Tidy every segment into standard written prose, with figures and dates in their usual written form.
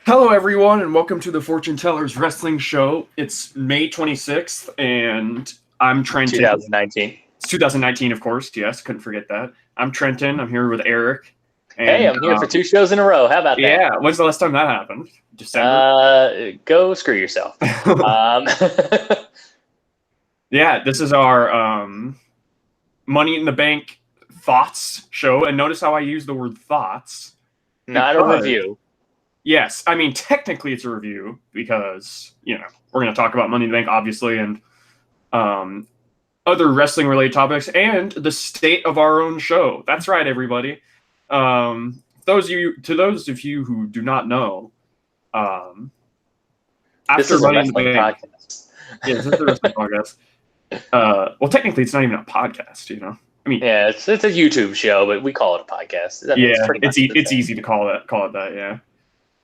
Hello, everyone, and welcome to the Fortune Tellers Wrestling Show. It's May 26th, and I'm Trenton. 2019. It's 2019, of course. Yes, couldn't forget that. I'm Trenton. I'm here with Eric. Hey, And I'm here for 2 shows in a row. How about that? yeah, when's the last time that happened? December? Go screw yourself. Um, Yeah, this is our Money in the Bank thoughts show. And notice how I use the word thoughts. not a review. Yes, I mean, technically it's a review because, we're going to talk about Money in the Bank, obviously, and other wrestling-related topics, and the state of our own show. That's right, everybody. To those of you who do not know, This after is a Money in the wrestling Bank, podcast. yeah, this is a wrestling podcast. Well, technically, it's not even a podcast. I mean, Yeah, it's a YouTube show, but we call it a podcast. I mean, yeah, pretty much it's easy to call it that. Yeah.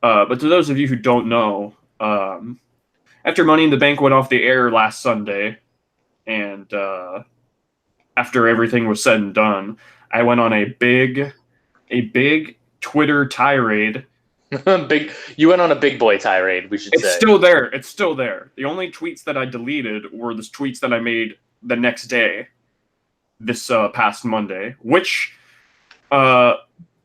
But to those of you who don't know, after Money in the Bank went off the air last Sunday, and after everything was said and done, I went on a big Twitter tirade. You went on a big boy tirade, we should say. It's still there. It's still there. The only tweets that I deleted were the tweets that I made the next day, this past Monday, which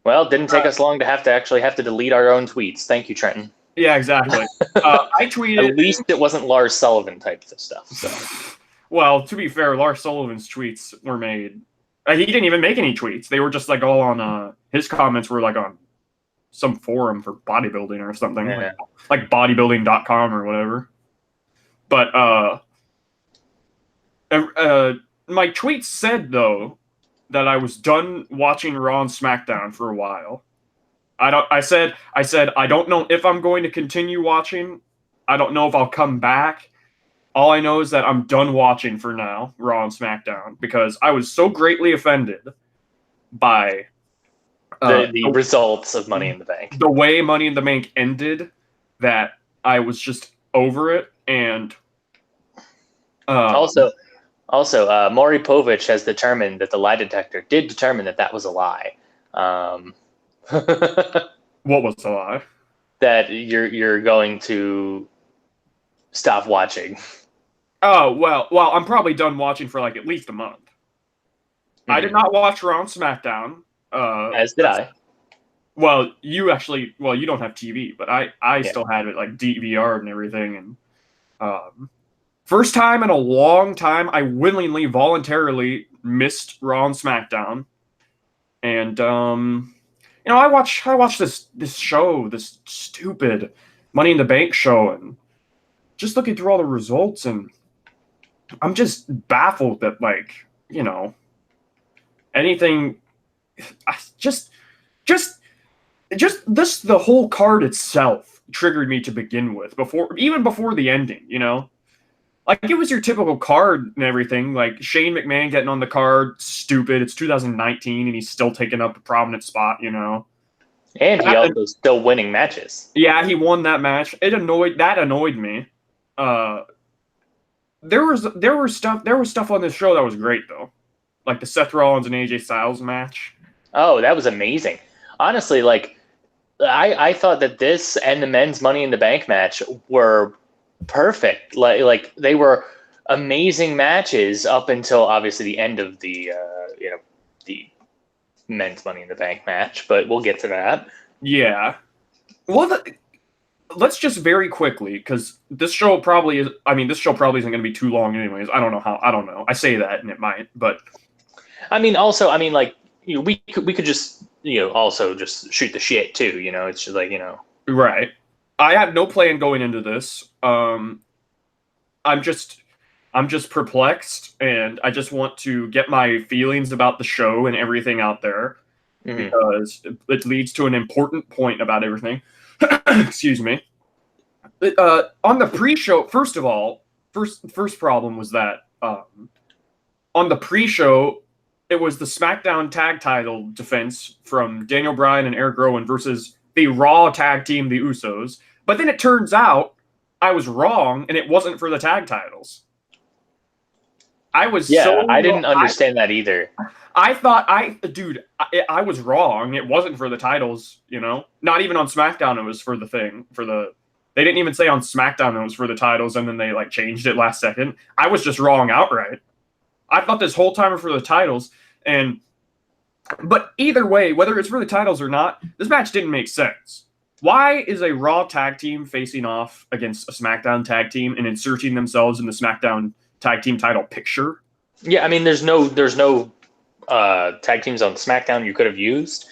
well, didn't take us long to actually have to delete our own tweets. Thank you, Trenton. Yeah, exactly. I tweeted. At least it wasn't Lars Sullivan type of stuff. So. Well, to be fair, Lars Sullivan's tweets were made. He didn't even make any tweets. They were just like all on. His comments were like on some forum for bodybuilding or something, Yeah. like bodybuilding.com or whatever. But my tweets said though that I was done watching Raw and SmackDown for a while. I said I don't know if I'm going to continue watching. I don't know if I'll come back. All I know is that I'm done watching for now, Raw and SmackDown, because I was so greatly offended by the results of Money in the Bank. The way Money in the Bank ended, that I was just over it. And also, Maury Povich has determined that the lie detector did determine that was a lie. What was the lie? That you're going to stop watching. Oh, well, I'm probably done watching for like at least a month. Mm-hmm. I did not watch Raw and SmackDown. As did I. Well, you don't have TV, but I still had it like DVR and everything. And first time in a long time, I willingly, voluntarily missed Raw and SmackDown. And I watched this show, this stupid Money in the Bank show, and just looking through all the results, and I'm just baffled that anything. Just this, the whole card itself triggered me to begin with, even before the ending, like it was your typical card and everything, like Shane McMahon getting on the card, stupid. It's 2019 and he's still taking up a prominent spot, And he also still winning matches. Yeah, he won that match. That annoyed me. There was stuff on this show that was great though. Like the Seth Rollins and AJ Styles match. Oh, that was amazing. Honestly, like I thought that this and the men's Money in the Bank match were perfect. Like they were amazing matches up until obviously the end of the the men's Money in the Bank match, but we'll get to that. Yeah. Well, let's just very quickly, because this show probably isn't going to be too long anyways. I don't know. I say that and it might, but we could just also just shoot the shit too. It's just like Right. I have no plan going into this. I'm just perplexed, and I just want to get my feelings about the show and everything out there, because it leads to an important point about everything. Excuse me. On the pre-show, first of all, first problem was that on the pre-show, it was the SmackDown tag title defense from Daniel Bryan and Eric Rowan versus the Raw tag team, the Usos. But then it turns out I was wrong, and it wasn't for the tag titles. I was I didn't understand that either. I thought I was wrong. It wasn't for the titles, you know. Not even on SmackDown. It was for the thing for the. They didn't even say on SmackDown it was for the titles, and then they like changed it last second. I was just wrong outright. I thought this whole time for the titles, but either way, whether it's for the titles or not, this match didn't make sense. Why is a Raw tag team facing off against a SmackDown tag team and inserting themselves in the SmackDown tag team title picture? Yeah, I mean, there's no tag teams on SmackDown you could have used.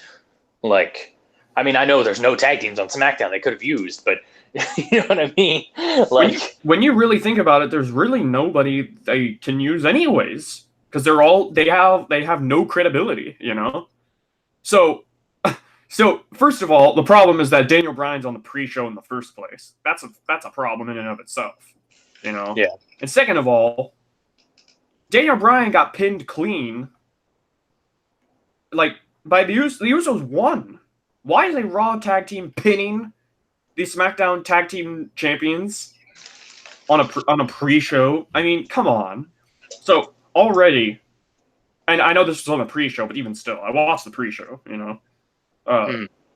Like, I mean, I know there's no tag teams on SmackDown they could have used, but you know what I mean? Like, when you really think about it, there's really nobody they can use anyways, because they have no credibility, you know. So first of all, the problem is that Daniel Bryan's on the pre-show in the first place. That's a problem in and of itself, you know. Yeah. And second of all, Daniel Bryan got pinned clean, like by the Usos won. Why is a Raw tag team pinning the SmackDown tag team champions on a pre-show? I mean, come on. So already, and I know this was on the pre-show, but even still, I watched the pre-show. You know,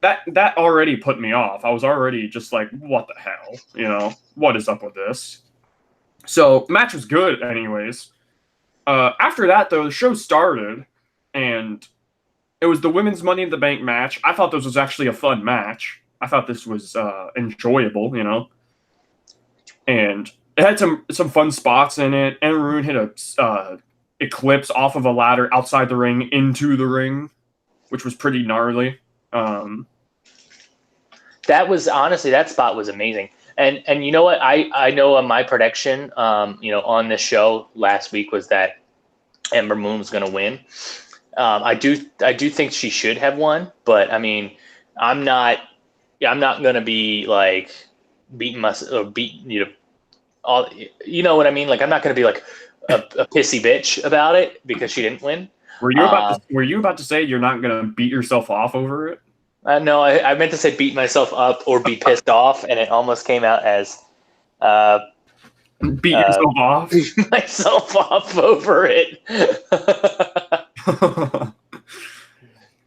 that already put me off. I was already just like, what the hell? You know, what is up with this? So match was good, anyways. After that, though, the show started, and it was the women's Money in the Bank match. I thought this was actually a fun match. I thought this was enjoyable, you know. And it had some fun spots in it. And Maroon hit a eclipse off of a ladder outside the ring into the ring, which was pretty gnarly. That was honestly, that spot was amazing. And you know what? I know my prediction, you know, on this show last week was that Ember Moon was going to win. I do think she should have won, but I mean, I'm not going to be like beating you know, all, you know what I mean? Like, I'm not going to be like a pissy bitch about it because she didn't win. Were you about to say you're not going to beat yourself off over it? No, I meant to say beat myself up or be pissed off, and it almost came out as beat yourself off. Beat myself off over it.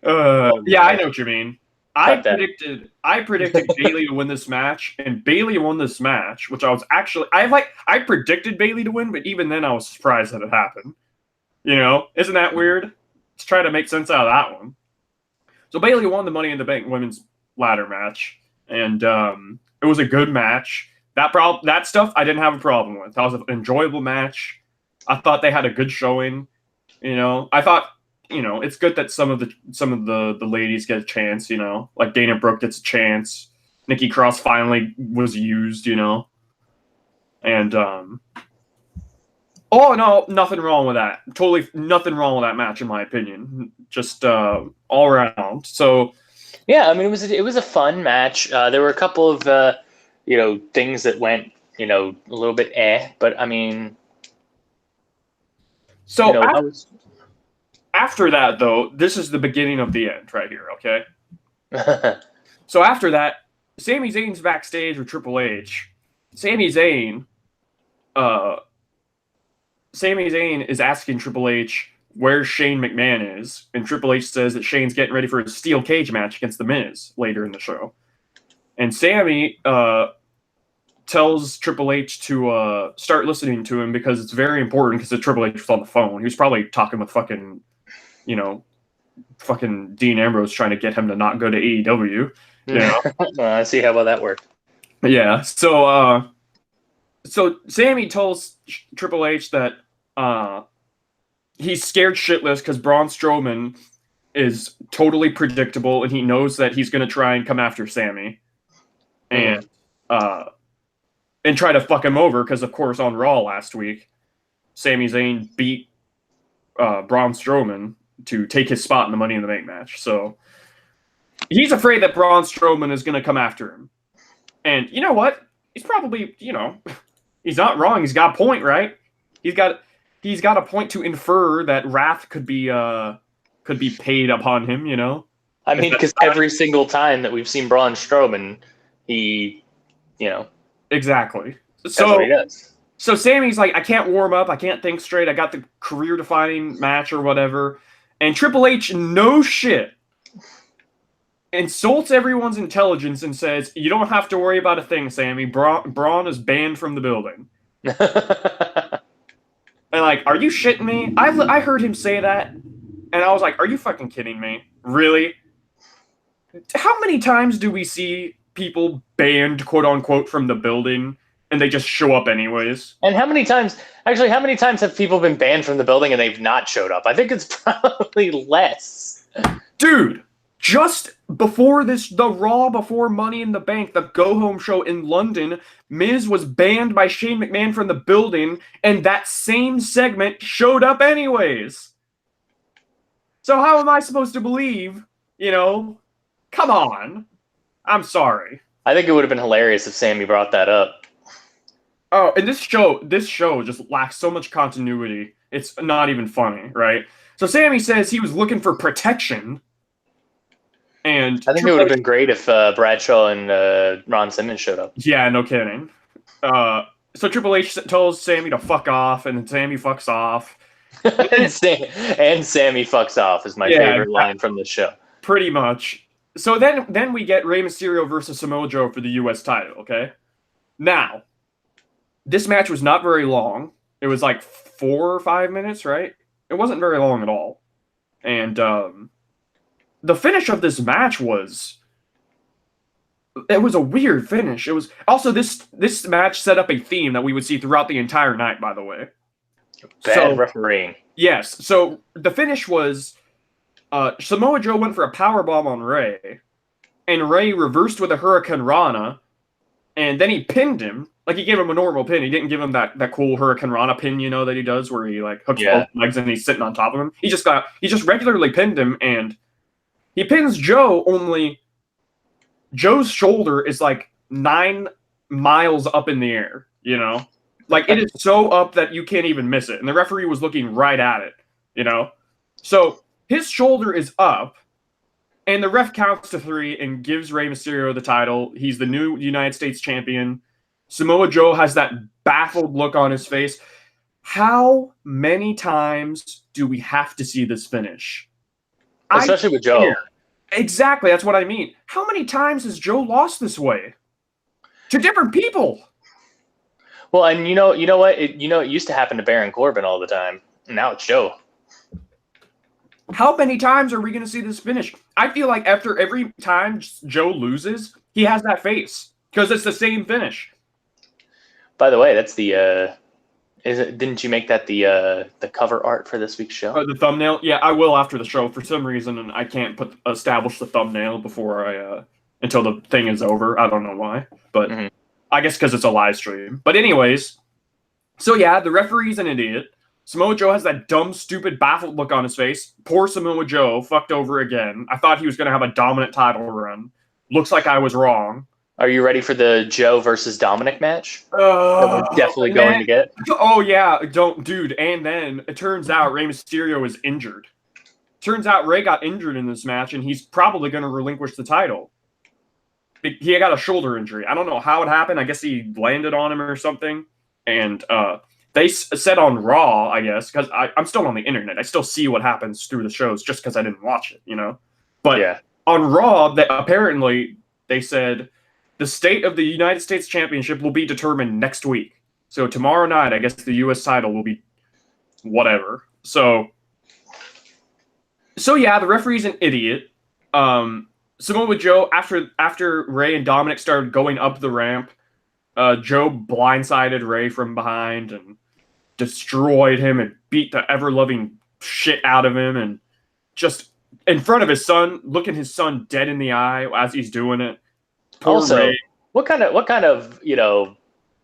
Yeah, I know what you mean. I predicted Bayley to win this match, and Bayley won this match, which I predicted Bayley to win, but even then I was surprised that it happened. You know, isn't that weird? Let's try to make sense out of that one. So Bayley won the Money in the Bank women's ladder match, and it was a good match. That stuff I didn't have a problem with. That was an enjoyable match. I thought they had a good showing. You know, I thought, you know, it's good that some of the ladies get a chance. You know, like Dana Brooke gets a chance. Nikki Cross finally was used. You know, and oh no, nothing wrong with that. Totally nothing wrong with that match in my opinion. Just all around. So yeah, I mean it was a fun match. There were a couple of you know, things that went, you know, a little bit but I mean, so you know, after that though, this is the beginning of the end right here, okay? So after that, Sami Zayn's backstage with Triple H. Sami Zayn is asking Triple H where Shane McMahon is, and Triple H says that Shane's getting ready for a steel cage match against The Miz later in the show. And Sami tells Triple H to start listening to him because it's very important because Triple H was on the phone. He was probably talking with fucking Dean Ambrose trying to get him to not go to AEW. You know? I see how well that worked. Yeah, so Sami tells Triple H that he's scared shitless because Braun Strowman is totally predictable, and he knows that he's going to try and come after Sami and try to fuck him over because, of course, on Raw last week, Sami Zayn beat Braun Strowman to take his spot in the Money in the Bank match. So he's afraid that Braun Strowman is going to come after him. And you know what? He's probably, you know, he's not wrong. He's got a point, right? He's got a point to infer that wrath could be paid upon him, you know? I mean, because every single time that we've seen Braun Strowman, he, you know. Exactly. That's what he does. So Sammy's like, I can't warm up, I can't think straight, I got the career-defining match or whatever. And Triple H, no shit, insults everyone's intelligence and says, you don't have to worry about a thing, Sammy. Braun is banned from the building. And like, are you shitting me? I heard him say that, and I was like, are you fucking kidding me? Really? How many times do we see people banned, quote unquote, from the building, and they just show up anyways? And how many times have people been banned from the building and they've not showed up? I think it's probably less. Dude, just before this, the Raw before Money in the Bank, the go-home show in London, Miz was banned by Shane McMahon from the building, and that same segment showed up anyways. So how am I supposed to believe, come on. I'm sorry. I think it would have been hilarious if Sammy brought that up. Oh, and this show just lacks so much continuity. It's not even funny, right? So Sammy says he was looking for protection. And I think it would have been great if Bradshaw and Ron Simmons showed up. Yeah, no kidding. So Triple H tells Sammy to fuck off, and then Sammy fucks off. and Sammy fucks off is my favorite line from the show. Pretty much. So then we get Rey Mysterio versus Samoa Joe for the U.S. title, okay? Now, this match was not very long. It was like 4 or 5 minutes, right? It wasn't very long at all. And the finish of this match was a weird finish. It was also this match set up a theme that we would see throughout the entire night, by the way. Bad refereeing. Yes. So the finish was Samoa Joe went for a powerbomb on Rey, and Rey reversed with a Hurricane Rana, and then he pinned him. Like, he gave him a normal pin. He didn't give him that cool Hurricane Rana pin, that he does, where he like hooks both legs and he's sitting on top of him. He just regularly pinned him, and he pins Joe, only Joe's shoulder is like 9 miles up in the air, Like, it is so up that you can't even miss it. And the referee was looking right at it, So his shoulder is up, and the ref counts to 3 and gives Rey Mysterio the title. He's the new United States champion. Samoa Joe has that baffled look on his face. How many times do we have to see this finish? Especially with Joe. Exactly, that's what I mean. How many times has Joe lost this way? To different people. Well, and you know what? It used to happen to Baron Corbin all the time. Now it's Joe. How many times are we going to see this finish? I feel like after every time Joe loses, he has that face because it's the same finish. By the way, that's the didn't you make that the cover art for this week's show? The thumbnail? Yeah, I will after the show. For some reason, and I can't establish the thumbnail before until the thing is over. I don't know why, but I guess because it's a live stream. But anyways, so yeah, the referee's an idiot. Samoa Joe has that dumb, stupid, baffled look on his face. Poor Samoa Joe, fucked over again. I thought he was going to have a dominant title run. Looks like I was wrong. Are you ready for the Joe versus Dominic match? That we're definitely going to get. Oh yeah, dude. And then it turns out Rey Mysterio is injured. Turns out Rey got injured in this match, and he's probably going to relinquish the title. He got a shoulder injury. I don't know how it happened. I guess he landed on him or something. And they said on Raw, I guess, because I'm still on the internet. I still see what happens through the shows just because I didn't watch it, But on Raw, apparently they said the state of the United States Championship will be determined next week. So tomorrow night, I guess the U.S. title will be whatever. So yeah, the referee's an idiot. Samoa Joe, after Rey and Dominic started going up the ramp, Joe blindsided Rey from behind and destroyed him and beat the ever-loving shit out of him, and just in front of his son, looking his son dead in the eye as he's doing it. Poor also, Rey. what kind of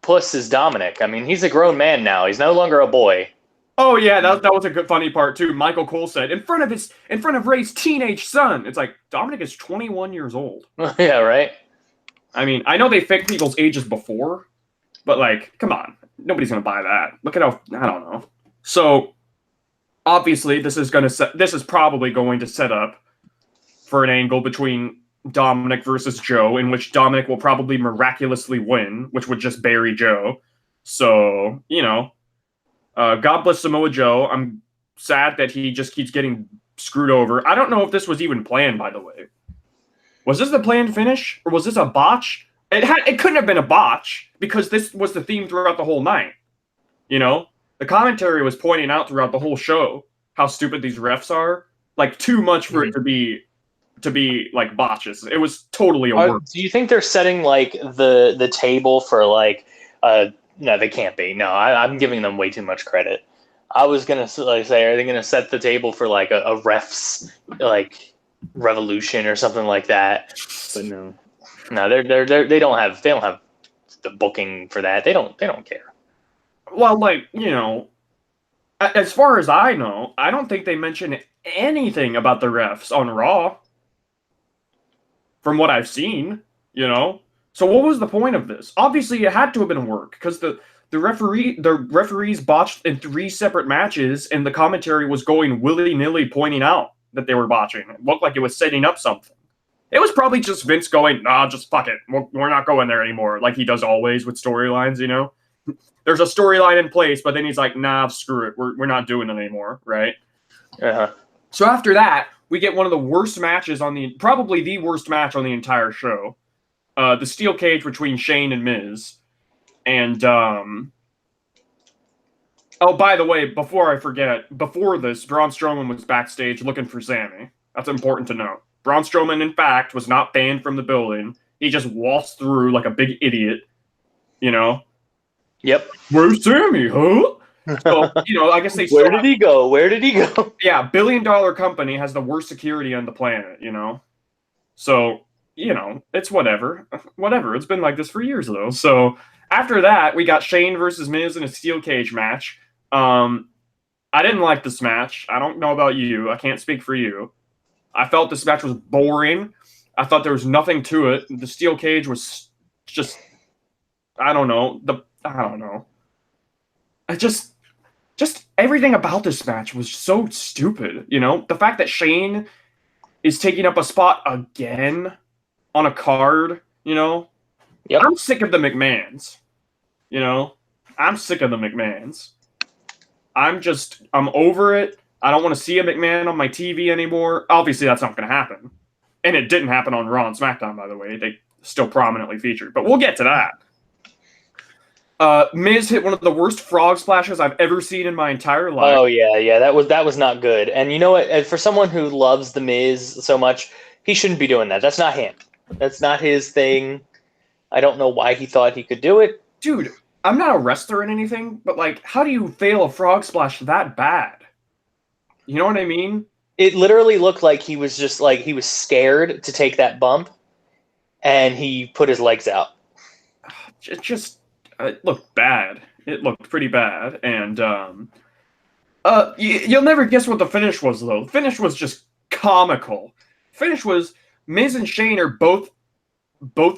puss is Dominic? I mean, he's a grown man now. He's no longer a boy. Oh yeah, that was a good funny part too. Michael Cole said in front of Rey's teenage son. It's like Dominic is 21 years old. Yeah, right. I mean, I know they faked people's ages before, but like, come on, nobody's gonna buy that. Look at how I don't know. So obviously, this is probably going to set up for an angle between Dominic versus Joe, in which Dominic will probably miraculously win, which would just bury Joe. So, God bless Samoa Joe. I'm sad that he just keeps getting screwed over. I don't know if this was even planned, by the way. Was this the planned finish, or was this a botch? It couldn't have been a botch, because this was the theme throughout the whole night. The commentary was pointing out throughout the whole show how stupid these refs are. Like, too much for it to be like botches. It was totally a work. Do you think they're setting like the table for like no, they can't be. No, I'm giving them way too much credit. I was gonna say, are they gonna set the table for like a refs like revolution or something like that? But no, they don't have the booking for that. They don't care. Well, like, as far as I know, I don't think they mentioned anything about the refs on Raw. From what I've seen, So what was the point of this? Obviously, it had to have been work, because the referees botched in 3 separate matches, and the commentary was going willy-nilly pointing out that they were botching. It looked like it was setting up something. It was probably just Vince going, nah, just fuck it. We're not going there anymore, like he does always with storylines, There's a storyline in place, but then he's like, nah, screw it. We're not doing it anymore, right? Uh-huh. So after that, we get one of the worst matches probably the worst match on the entire show. The steel cage between Shane and Miz. And, oh, by the way, before I forget, before this, Braun Strowman was backstage looking for Sammy. That's important to know. Braun Strowman, in fact, was not banned from the building. He just waltzed through like a big idiot, Yep. Where's Sammy, huh? So, I guess they. Where did he go? Where did he go? Yeah, $1 billion company has the worst security on the planet, So, it's whatever. Whatever. It's been like this for years, though. So, after that, we got Shane versus Miz in a steel cage match. I didn't like this match. I don't know about you. I can't speak for you. I felt this match was boring. I thought there was nothing to it. The steel cage was just, I don't know. Just everything about this match was so stupid, The fact that Shane is taking up a spot again on a card, Yep. I'm sick of the McMahons, I'm sick of the McMahons. I'm over it. I don't want to see a McMahon on my TV anymore. Obviously, that's not going to happen. And it didn't happen on Raw and SmackDown, by the way. They still prominently featured. But we'll get to that. Miz hit one of the worst frog splashes I've ever seen in my entire life. Oh yeah, that was not good. And you know what? For someone who loves the Miz so much, he shouldn't be doing that. That's not him. That's not his thing. I don't know why he thought he could do it. Dude, I'm not a wrestler in anything, but like, how do you fail a frog splash that bad? You know what I mean? It literally looked like he was just like he was scared to take that bump, and he put his legs out. It looked bad. It looked pretty bad, and you'll never guess what the finish was, though. The finish was just comical. Finish was Miz and Shane are both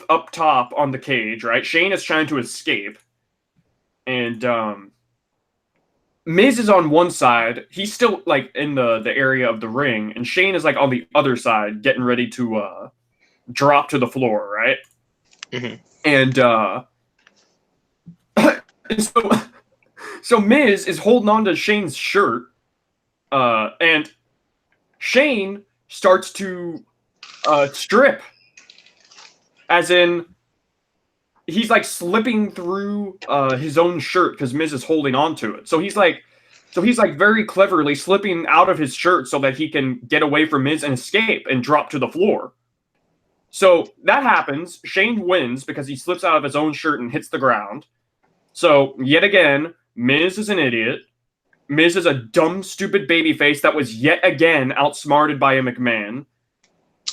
up top on the cage, right? Shane is trying to escape, and Miz is on one side. He's still like in the area of the ring, and Shane is like on the other side, getting ready to drop to the floor, right? Mm-hmm. And so Miz is holding on to Shane's shirt, and Shane starts to strip, as in he's like slipping through his own shirt because Miz is holding on to it. So he's like very cleverly slipping out of his shirt so that he can get away from Miz and escape and drop to the floor. So that happens. Shane wins because he slips out of his own shirt and hits the ground. So yet again, Miz is an idiot. Miz is a dumb, stupid babyface that was yet again outsmarted by a McMahon.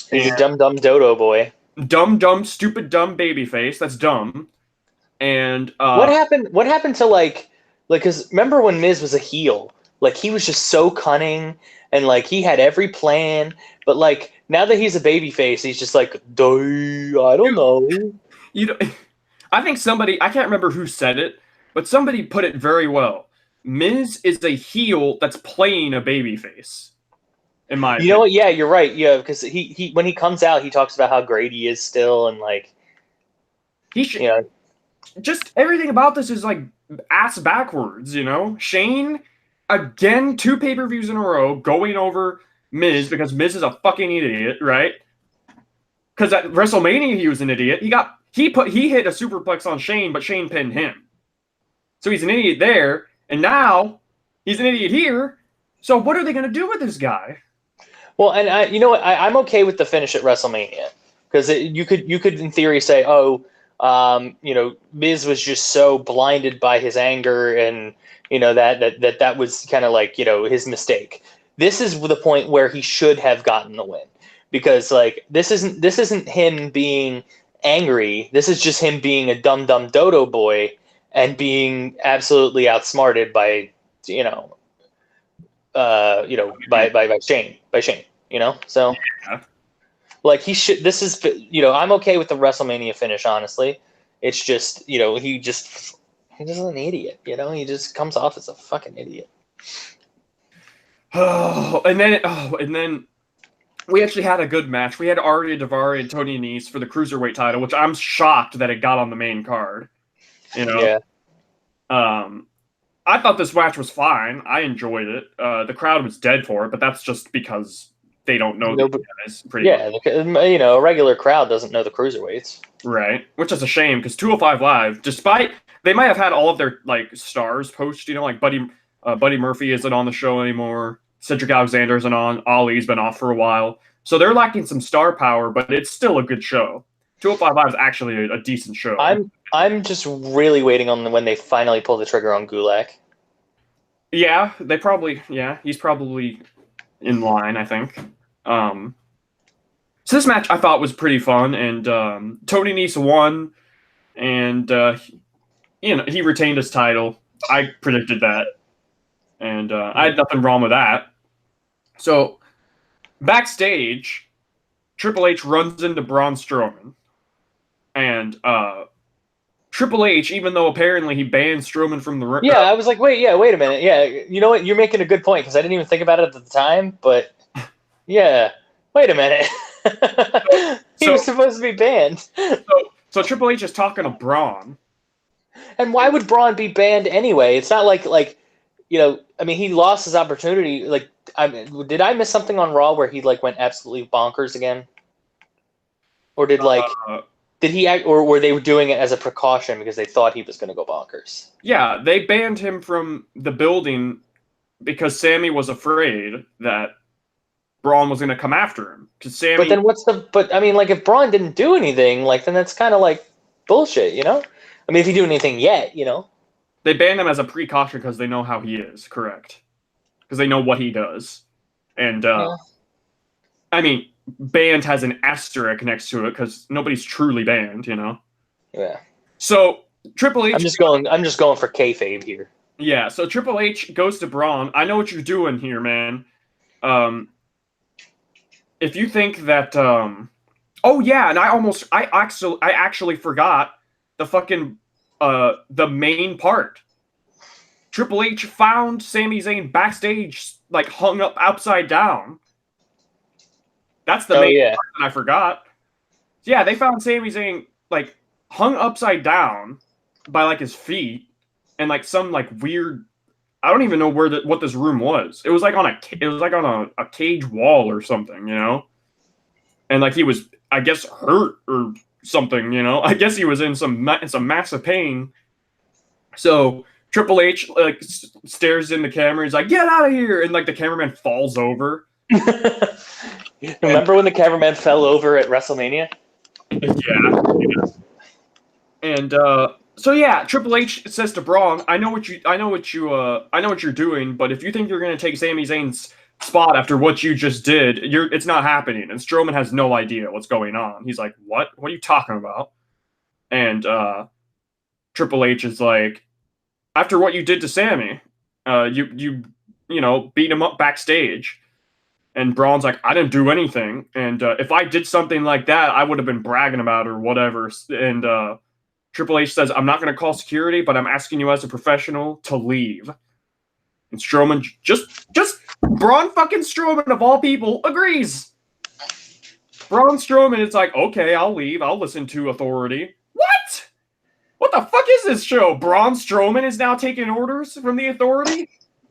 He's a dumb dodo boy. Dumb, stupid, dumb babyface. That's dumb. And what happened to like because remember when Miz was a heel? Like he was just so cunning and like he had every plan, but like now that he's a babyface, he's just like, I don't know. I think I can't remember who said it, but somebody put it very well. Miz is a heel that's playing a babyface. In my opinion. Know what? Yeah, you're right. Yeah, because he when he comes out, he talks about how great he is still, and like he should. just everything about this is like ass backwards, you know? Shane, again, 2 pay-per-views in a row, going over Miz because Miz is a fucking idiot, right? Because at WrestleMania he was an idiot. He hit a superplex on Shane, but Shane pinned him. So he's an idiot there, and now he's an idiot here. So what are they going to do with this guy? Well, and you know what? I'm okay with the finish at WrestleMania because you could in theory say, Miz was just so blinded by his anger, and that was kind of like his mistake. This is the point where he should have gotten the win, because like this isn't him being angry. This is just him being a dumb dodo boy and being absolutely outsmarted by by Shane. So yeah. like he should. This is I'm okay with the WrestleMania finish. Honestly, it's just he's just an idiot. He just comes off as a fucking idiot. And then we actually had a good match. We had Arya Daivari and Tony Nese for the Cruiserweight title, which I'm shocked that it got on the main card. Yeah. I thought this match was fine. I enjoyed it. The crowd was dead for it, but that's just because they don't know these guys. Pretty much. A regular crowd doesn't know the Cruiserweights. Right, which is a shame because 205 Live, despite they might have had all of their like stars poached, like Buddy Murphy isn't on the show anymore. Cedric Alexander isn't on. Ali's been off for a while. So they're lacking some star power, but it's still a good show. 205 Live is actually a decent show. I'm just really waiting on when they finally pull the trigger on Gulak. Yeah, he's probably in line, I think. So this match I thought was pretty fun, and Tony Nese won, and he retained his title. I predicted that, and I had nothing wrong with that. So backstage, Triple H runs into Braun Strowman, and Triple H, even though apparently he banned Strowman from the ring. Yeah, I was like, wait a minute. Yeah, you know what? You're making a good point because I didn't even think about it at the time. But yeah, wait a minute. He was supposed to be banned. So Triple H is talking to Braun. And why would Braun be banned anyway? It's not like he lost his opportunity. Like, did I miss something on Raw where he went absolutely bonkers again? Or did he act, or were they doing it as a precaution because they thought he was going to go bonkers? Yeah, they banned him from the building because Sammy was afraid that Braun was going to come after him. But then if Braun didn't do anything, then that's kind of bullshit, if he didn't do anything yet, They banned him as a precaution because they know how he is, correct? Because they know what he does. And, banned has an asterisk next to it because nobody's truly banned, Yeah. So Triple H. I'm just going for kayfabe here. Yeah. So Triple H goes to Braun. I know what you're doing here, man. If you think that, oh yeah, and I actually forgot the fucking the main part. Triple H found Sami Zayn backstage, hung up upside down. That's the main part that I forgot. Yeah, they found Sami Zayn hung upside down by his feet and some weird. I don't even know what this room was. It was on a cage wall or something, And he was, I guess, hurt or something, I guess he was in some massive pain. So Triple H stares in the camera. He's like, "Get out of here!" And the cameraman falls over. Remember when the cameraman fell over at WrestleMania? Yeah. And so yeah, Triple H says to Braun, I know what you're doing, but if you think you're gonna take Sami Zayn's spot after what you just did, it's not happening." And Strowman has no idea what's going on. He's like, "What? What are you talking about?" And Triple H is like, "After what you did to Sami, you beat him up backstage." And Braun's like, "I didn't do anything. And if I did something like that, I would have been bragging about it or whatever." And Triple H says, "I'm not going to call security, but I'm asking you as a professional to leave." And Strowman just Braun fucking Strowman of all people agrees. Braun Strowman is like, "Okay, I'll leave. I'll listen to authority." What What the fuck is this show? Braun Strowman is now taking orders from the Authority?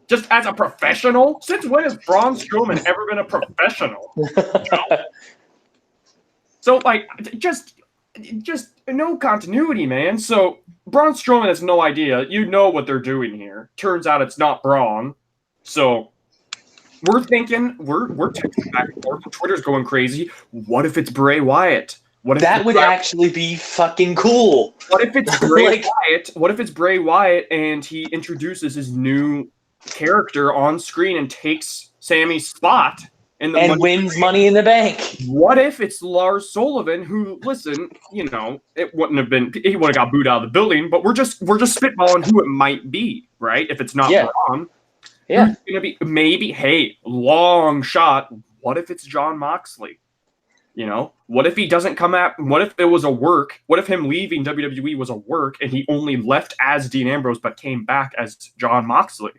Just as a professional? Since when has Braun Strowman ever been a professional? So, like, just no continuity, man. So, Braun Strowman has no idea. You know what they're doing here. Turns out it's not Braun. So, we're thinking, we're texting back and forth. Twitter's going crazy. What if it's Bray Wyatt? What if that would actually be fucking cool. What if it's Bray Wyatt? What if it's Bray Wyatt and he introduces his new character on screen and takes Sammy's spot and wins Money in the Bank? What if it's Lars Sullivan, who, listen, you know, it wouldn't have been, he would have got booed out of the building, but we're just spitballing who it might be, right? If it's not Braun. Yeah. Who's gonna be, maybe, hey, long shot, what if it's Jon Moxley? You know, what if he doesn't come at, what if it was a work? What if him leaving WWE was a work and he only left as Dean Ambrose but came back as Jon Moxley?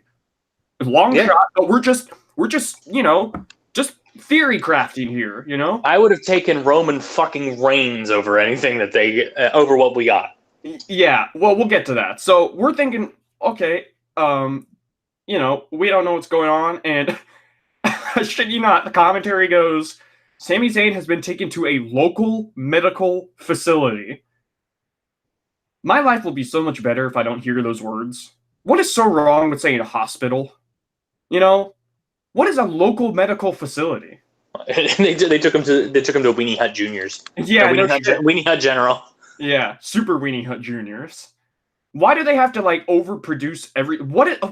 Long shot, but we're just, you know, just theory crafting here, you know? I would have taken Roman fucking Reigns over anything that they, over what we got. Yeah, well, we'll get to that. So we're thinking, okay, you know, we don't know what's going on, and shit you not, the commentary goes, Sami Zayn has been taken to a local medical facility. My life will be so much better if I don't hear those words. What is so wrong with saying a hospital? You know, what is a local medical facility? they took him to Weenie Hut Juniors. Yeah, Weenie Hut General. Yeah, Super Weenie Hut Juniors. Why do they have to like overproduce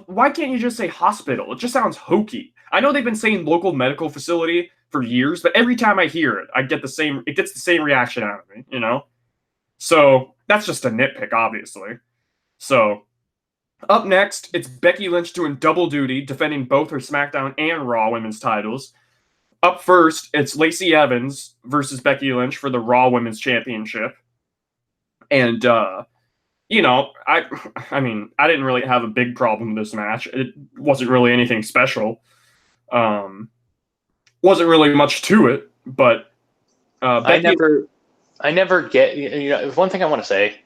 why can't you just say hospital? It just sounds hokey. I know they've been saying local medical facility for years, but every time I hear it, it gets the same reaction out of me, you know? So that's just a nitpick, obviously. So up next, it's Becky Lynch doing double duty, defending both her SmackDown and Raw women's titles. Up first, it's Lacey Evans versus Becky Lynch for the Raw Women's Championship. And, you know, I mean, I didn't really have a big problem with this match. It wasn't really anything special. Wasn't really much to it, but Becky, I never get, you know, one thing I want to say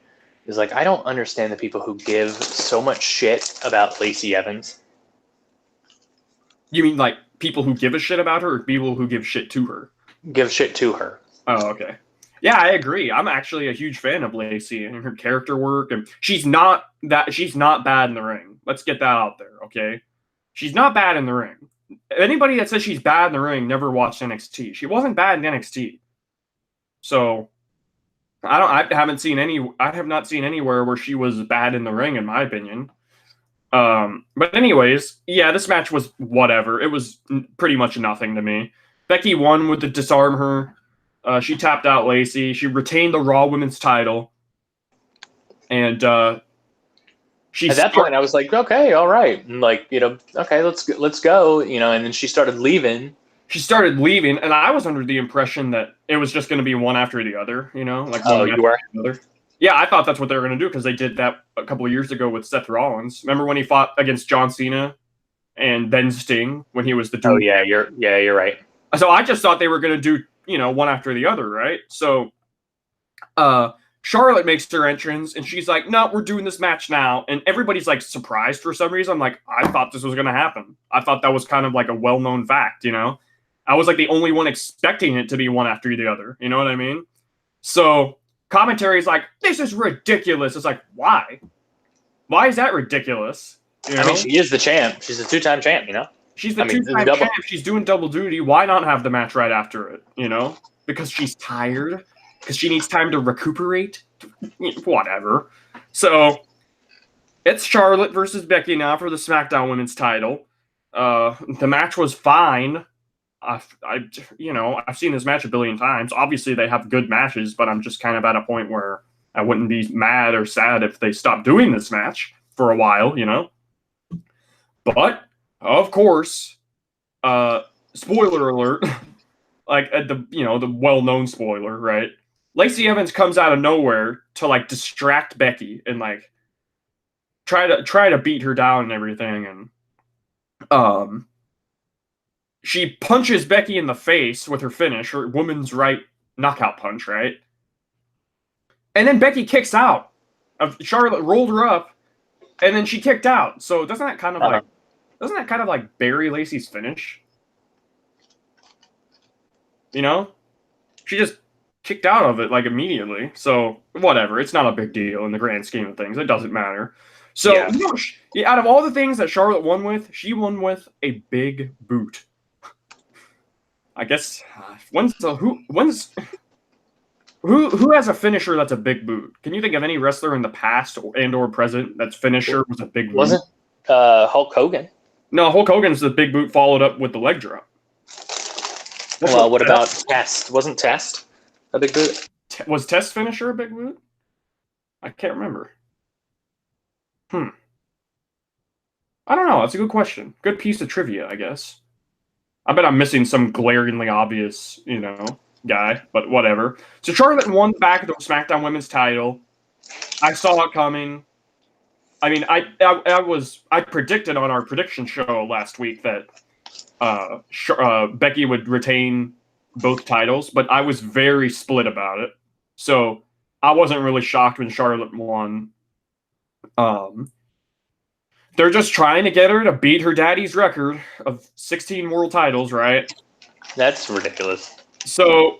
is, like, I don't understand the people who give so much shit about Lacey Evans. You mean like people who give a shit about her, or people who give shit to her? Give shit to her. Oh, okay. Yeah, I agree. I'm actually a huge fan of Lacey and her character work, and she's not bad in the ring. Let's get that out there, okay? She's not bad in the ring. Anybody that says she's bad in the ring never watched NXT. She wasn't bad in NXT. So I have not seen anywhere where she was bad in the ring, in my opinion. But anyways, yeah, this match was whatever. It was pretty much nothing to me. Becky won with the disarm her. She tapped out Lacey. She retained the Raw Women's title. And at that point, I was like, okay, all right. And like, you know, okay, let's go. You know, and then she started leaving. And I was under the impression that it was just going to be one after the other, you know? Like one you were? after the other. Yeah, I thought that's what they were going to do because they did that a couple of years ago with Seth Rollins. Remember when he fought against John Cena and then Sting when he was the dude? Oh, yeah, you're right. So I just thought they were going to do, you know, one after the other, right? So Charlotte makes her entrance, and she's like, no, we're doing this match now. And everybody's, like, surprised for some reason. I'm like, I thought this was going to happen. I thought that was kind of like a well-known fact, you know? I was, like, the only one expecting it to be one after the other. You know what I mean? So commentary's like, this is ridiculous. It's like, why? Why is that ridiculous? You know? I mean, she is the champ. She's a two-time champ, you know? She's the two-time champ. She's doing double duty. Why not have the match right after it, you know? Because she's tired? Because she needs time to recuperate? Whatever. So, it's Charlotte versus Becky now for the SmackDown Women's title. The match was fine. I've seen this match a billion times. Obviously, they have good matches, but I'm just kind of at a point where I wouldn't be mad or sad if they stopped doing this match for a while, you know? But, of course, spoiler alert, like the well-known spoiler, right? Lacey Evans comes out of nowhere to like distract Becky and like try to beat her down and everything, and she punches Becky in the face with her finish, her woman's right knockout punch, right? And then Becky kicks out. Charlotte rolled her up, and then she kicked out. So doesn't that kind of like bury Lacey's finish? You know, she just kicked out of it like immediately. So whatever, it's not a big deal in the grand scheme of things. It doesn't matter. So out of all the things that Charlotte won with, she won with a big boot. I guess who has a finisher that's a big boot? Can you think of any wrestler in the past or present that's finisher was a big boot? Wasn't Hulk Hogan? No, Hulk Hogan's the big boot followed up with the leg drop. Well, what about Test? Wasn't Test a big boot? Was Test finisher a big boot? I can't remember. I don't know. That's a good question. Good piece of trivia, I guess. I bet I'm missing some glaringly obvious, guy, but whatever. So Charlotte won back the SmackDown Women's title. I saw it coming. I mean, I predicted on our prediction show last week that Becky would retain both titles, but I was very split about it. So I wasn't really shocked when Charlotte won. They're just trying to get her to beat her daddy's record of 16 world titles, right? That's ridiculous. So,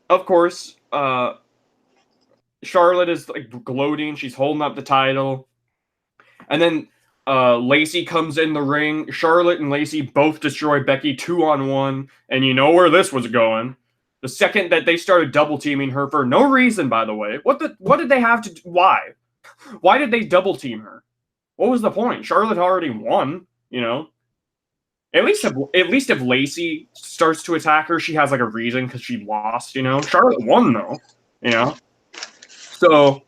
of course, Charlotte is like gloating. She's holding up the title. And then Lacey comes in the ring. Charlotte and Lacey both destroy Becky 2-on-1. And you know where this was going. The second that they started double teaming her for no reason, by the way. What did they have to do? Why? Why did they double team her? What was the point? Charlotte already won, At least if Lacey starts to attack her, she has like a reason because she lost, Charlotte won though, So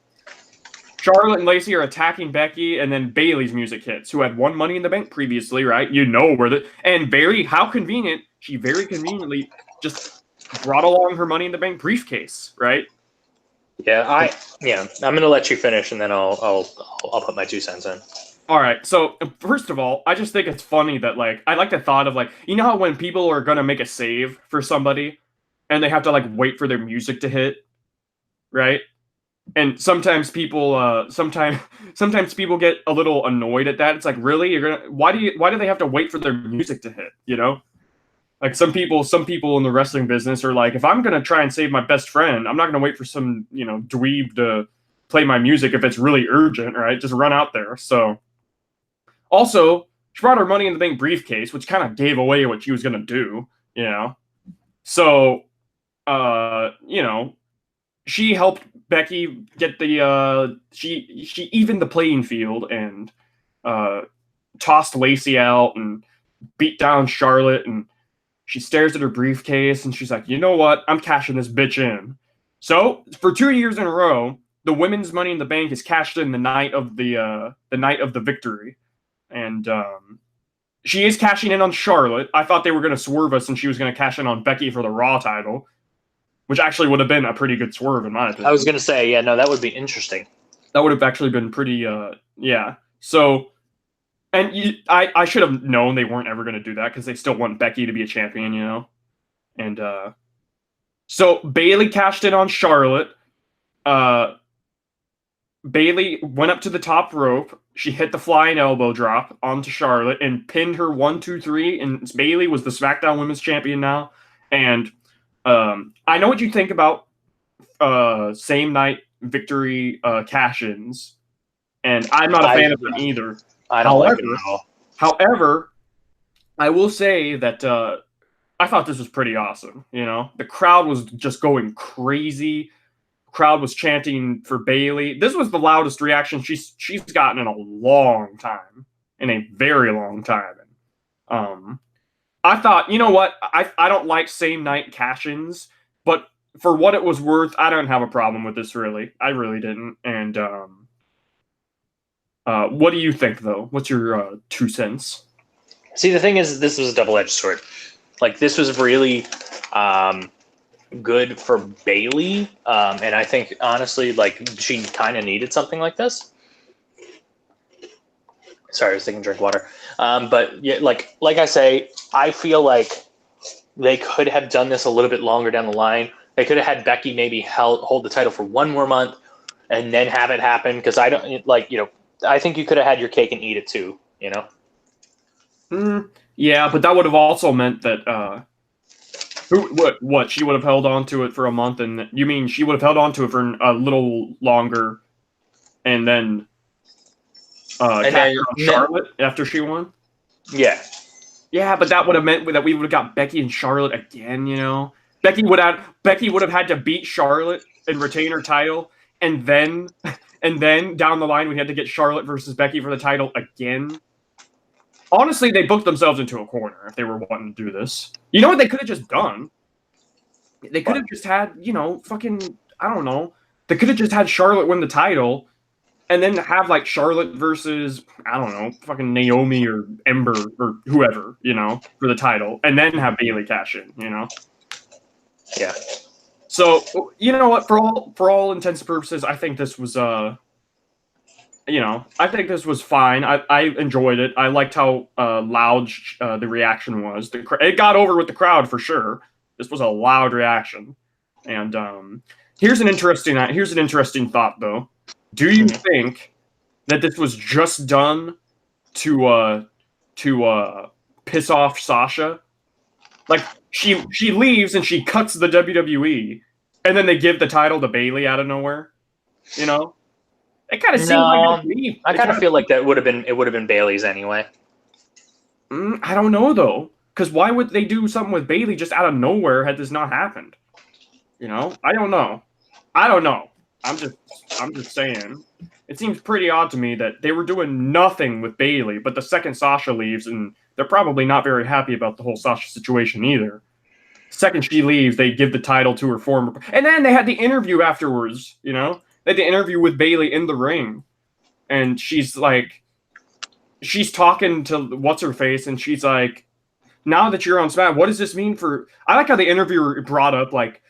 Charlotte and Lacey are attacking Becky, and then Bayley's music hits, who had won Money in the Bank previously, right? And Bayley, how convenient, she very conveniently just brought along her Money in the Bank briefcase, right? Yeah, I'm gonna let you finish, and then I'll put my 2 cents in. All right. So first of all, I just think it's funny that I like the thought of how when people are gonna make a save for somebody, and they have to wait for their music to hit, right? And sometimes people sometimes people get a little annoyed at that. It's like, really, why do they have to wait for their music to hit? Like some people in the wrestling business are like, if I'm gonna try and save my best friend, I'm not gonna wait for some dweeb to play my music if it's really urgent, right? Just run out there. So also, she brought her Money in the Bank briefcase, which kind of gave away what she was gonna do, So, she helped Becky get the she evened the playing field and tossed Lacey out and beat down Charlotte, and she stares at her briefcase and she's like, you know what? I'm cashing this bitch in. So for 2 years in a row, the women's Money in the Bank is cashed in the night of the victory, and she is cashing in on Charlotte. I thought they were going to swerve us and she was going to cash in on Becky for the Raw title, which actually would have been a pretty good swerve in my opinion. I was going to say, yeah, no, that would be interesting. That would have actually been pretty, yeah. So, and I should have known they weren't ever going to do that because they still want Becky to be a champion, And so Bayley cashed in on Charlotte. Bayley went up to the top rope. She hit the flying elbow drop onto Charlotte and pinned her 1, 2, 3. And Bayley was the SmackDown Women's Champion now. And I know what you think about same night victory cash-ins, and I'm not a fan of them either. I don't like it at all. However, I will say that I thought this was pretty awesome. The crowd was just going crazy. Crowd was chanting for Bayley. This was the loudest reaction she's gotten in a long time, in a very long time. I thought, you know what? I don't like same night cash-ins, but for what it was worth, I don't have a problem with this, really. I really didn't. And what do you think, though? What's your 2 cents? See, the thing is, this was a double-edged sword. This was really good for Bayley, and I think, honestly, she kind of needed something like this. Sorry, I was taking a drink of water. But yeah, like I say, I feel like they could have done this a little bit longer down the line. They could have had Becky maybe hold the title for 1 more month, and then have it happen, because I don't like, I think you could have had your cake and eat it too, Yeah, but that would have also meant that what she would have held on to it for a month, and you mean she would have held on to it for a little longer, and then cashed on Charlotte after she won? Yeah. Yeah, but that would have meant that we would have got Becky and Charlotte again, Becky would have had to beat Charlotte and retain her title, and then down the line we had to get Charlotte versus Becky for the title again. Honestly, they booked themselves into a corner if they were wanting to do this. You know what they could have just done? They could have just had, fucking, I don't know. They could have just had Charlotte win the title and then have, like, Charlotte versus, I don't know, fucking Naomi or Ember or whoever, for the title. And then have Bayley cash in, Yeah. So, you know what? For all intents and purposes, I think this was, I think this was fine. I enjoyed it. I liked how loud the reaction was. It got over with the crowd for sure. This was a loud reaction. And here's an interesting thought, though. Do you think that this was just done to piss off Sasha? Like, she leaves and she cuts the WWE, and then they give the title to Bayley out of nowhere. It kind of seems like me. I kind of feel like it would have been Bayley's anyway. I don't know though, because why would they do something with Bayley just out of nowhere had this not happened? I don't know. I'm just saying. It seems pretty odd to me that they were doing nothing with Bayley, but the second Sasha leaves, and they're probably not very happy about the whole Sasha situation either. Second she leaves, they give the title to her former, and then they had the interview afterwards. They had the interview with Bayley in the ring, and she's talking to what's her face, and she's like, "Now that you're on SmackDown, what does this mean for?" I like how the interviewer brought up, like,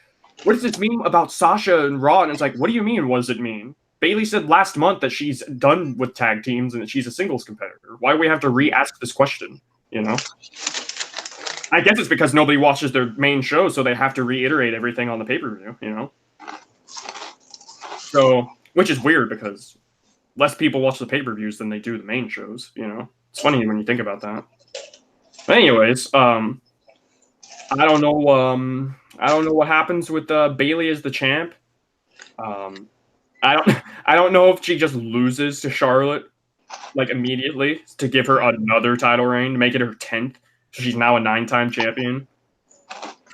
"What does this mean about Sasha and Raw?" And it's like, "What do you mean? What does it mean?" Bayley said last month that she's done with tag teams and that she's a singles competitor. Why do we have to re-ask this question? I guess it's because nobody watches their main show, so they have to reiterate everything on the pay-per-view. So, which is weird because less people watch the pay-per-views than they do the main shows. It's funny when you think about that. But anyways, I don't know. I don't know what happens with Bayley as the champ. I don't know if she just loses to Charlotte like immediately to give her another title reign to make it her 10th, so she's now a 9-time champion.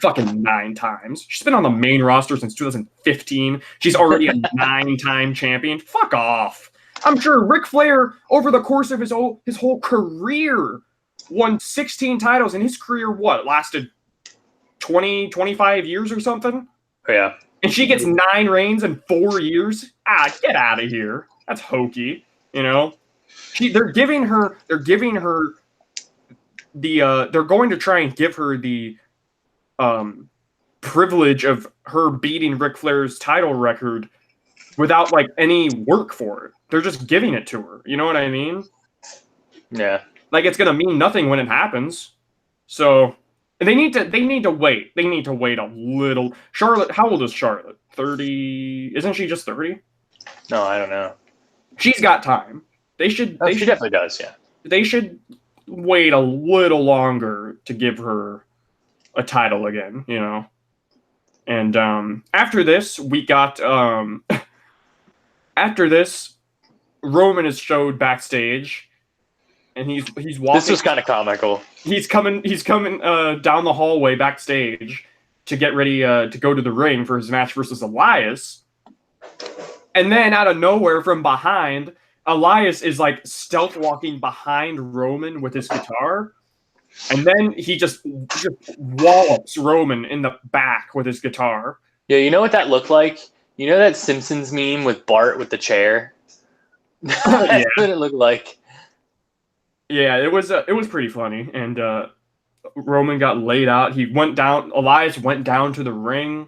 Fucking 9 times. She's been on the main roster since 2015. She's already a 9-time champion. Fuck off. I'm sure Ric Flair, over the course of his whole career, won 16 titles, and his career, lasted 20, 25 years or something? Yeah. And she gets 9 reigns in 4 years? Get out of here. That's hokey. They're going to try and give her the privilege of her beating Ric Flair's title record without like any work for it. They're just giving it to her. You know what I mean? Yeah. Like, it's gonna mean nothing when it happens. So they need to wait. They need to wait a little. Charlotte, how old is Charlotte? 30? Isn't she just 30? No, I don't know. She's got time. She definitely does, yeah. They should wait a little longer to give her a title again, And after this, we got after this, Roman is showed backstage, and he's walking. This was kind of comical. He's coming down the hallway backstage to get ready to go to the ring for his match versus Elias. And then out of nowhere from behind, Elias is like stealth walking behind Roman with his guitar. And then he just wallops Roman in the back with his guitar. Yeah, you know what that looked like? You know that Simpsons meme with Bart with the chair? That's what it looked like. Yeah, it was pretty funny. And Roman got laid out. Elias went down to the ring,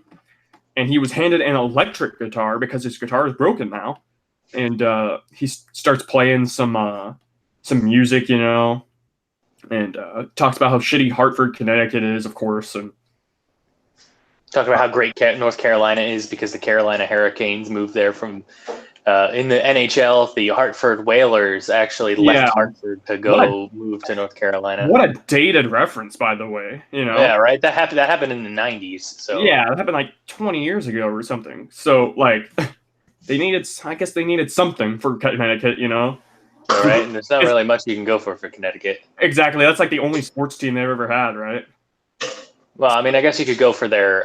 and he was handed an electric guitar because his guitar is broken now. And he starts playing some music, and talks about how shitty Hartford, Connecticut is, of course, and talk about how great North Carolina is because the Carolina Hurricanes moved there from in the NHL, the Hartford Whalers actually left Hartford to go move to North Carolina. What a dated reference, by the way. Yeah, right. That happened in the 90s. So yeah, that happened like 20 years ago or something. So like, I guess they needed something for Connecticut, All right, and there's not really much you can go for Connecticut. Exactly. That's like the only sports team they've ever had, right? Well, I mean, I guess you could go for their,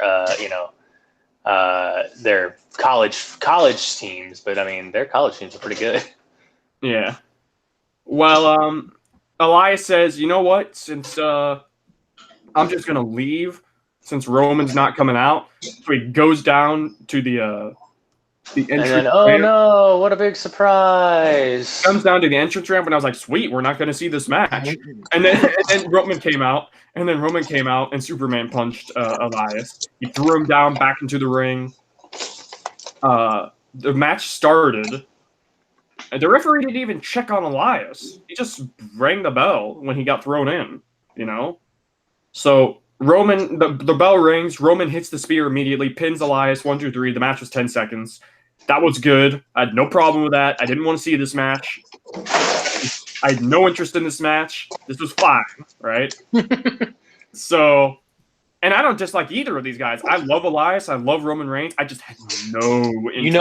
their college teams, but I mean, their college teams are pretty good. Yeah. Well, Elias says, you know what? Since I'm just gonna leave, since Roman's not coming out, so he goes down to the entrance. And then, oh no! What a big surprise! Comes down to the entrance ramp, and I was like, "Sweet, we're not going to see this match." And then Roman came out, and Superman punched Elias. He threw him down back into the ring. The match started, and the referee didn't even check on Elias. He just rang the bell when he got thrown in. So Roman, the bell rings. Roman hits the spear immediately, pins Elias 1, 2, 3. The match was 10 seconds. That was good. I had no problem with that. I didn't want to see this match. I had no interest in this match. This was fine, right? So, and I don't dislike either of these guys. I love Elias. I love Roman Reigns. I just had no interest. You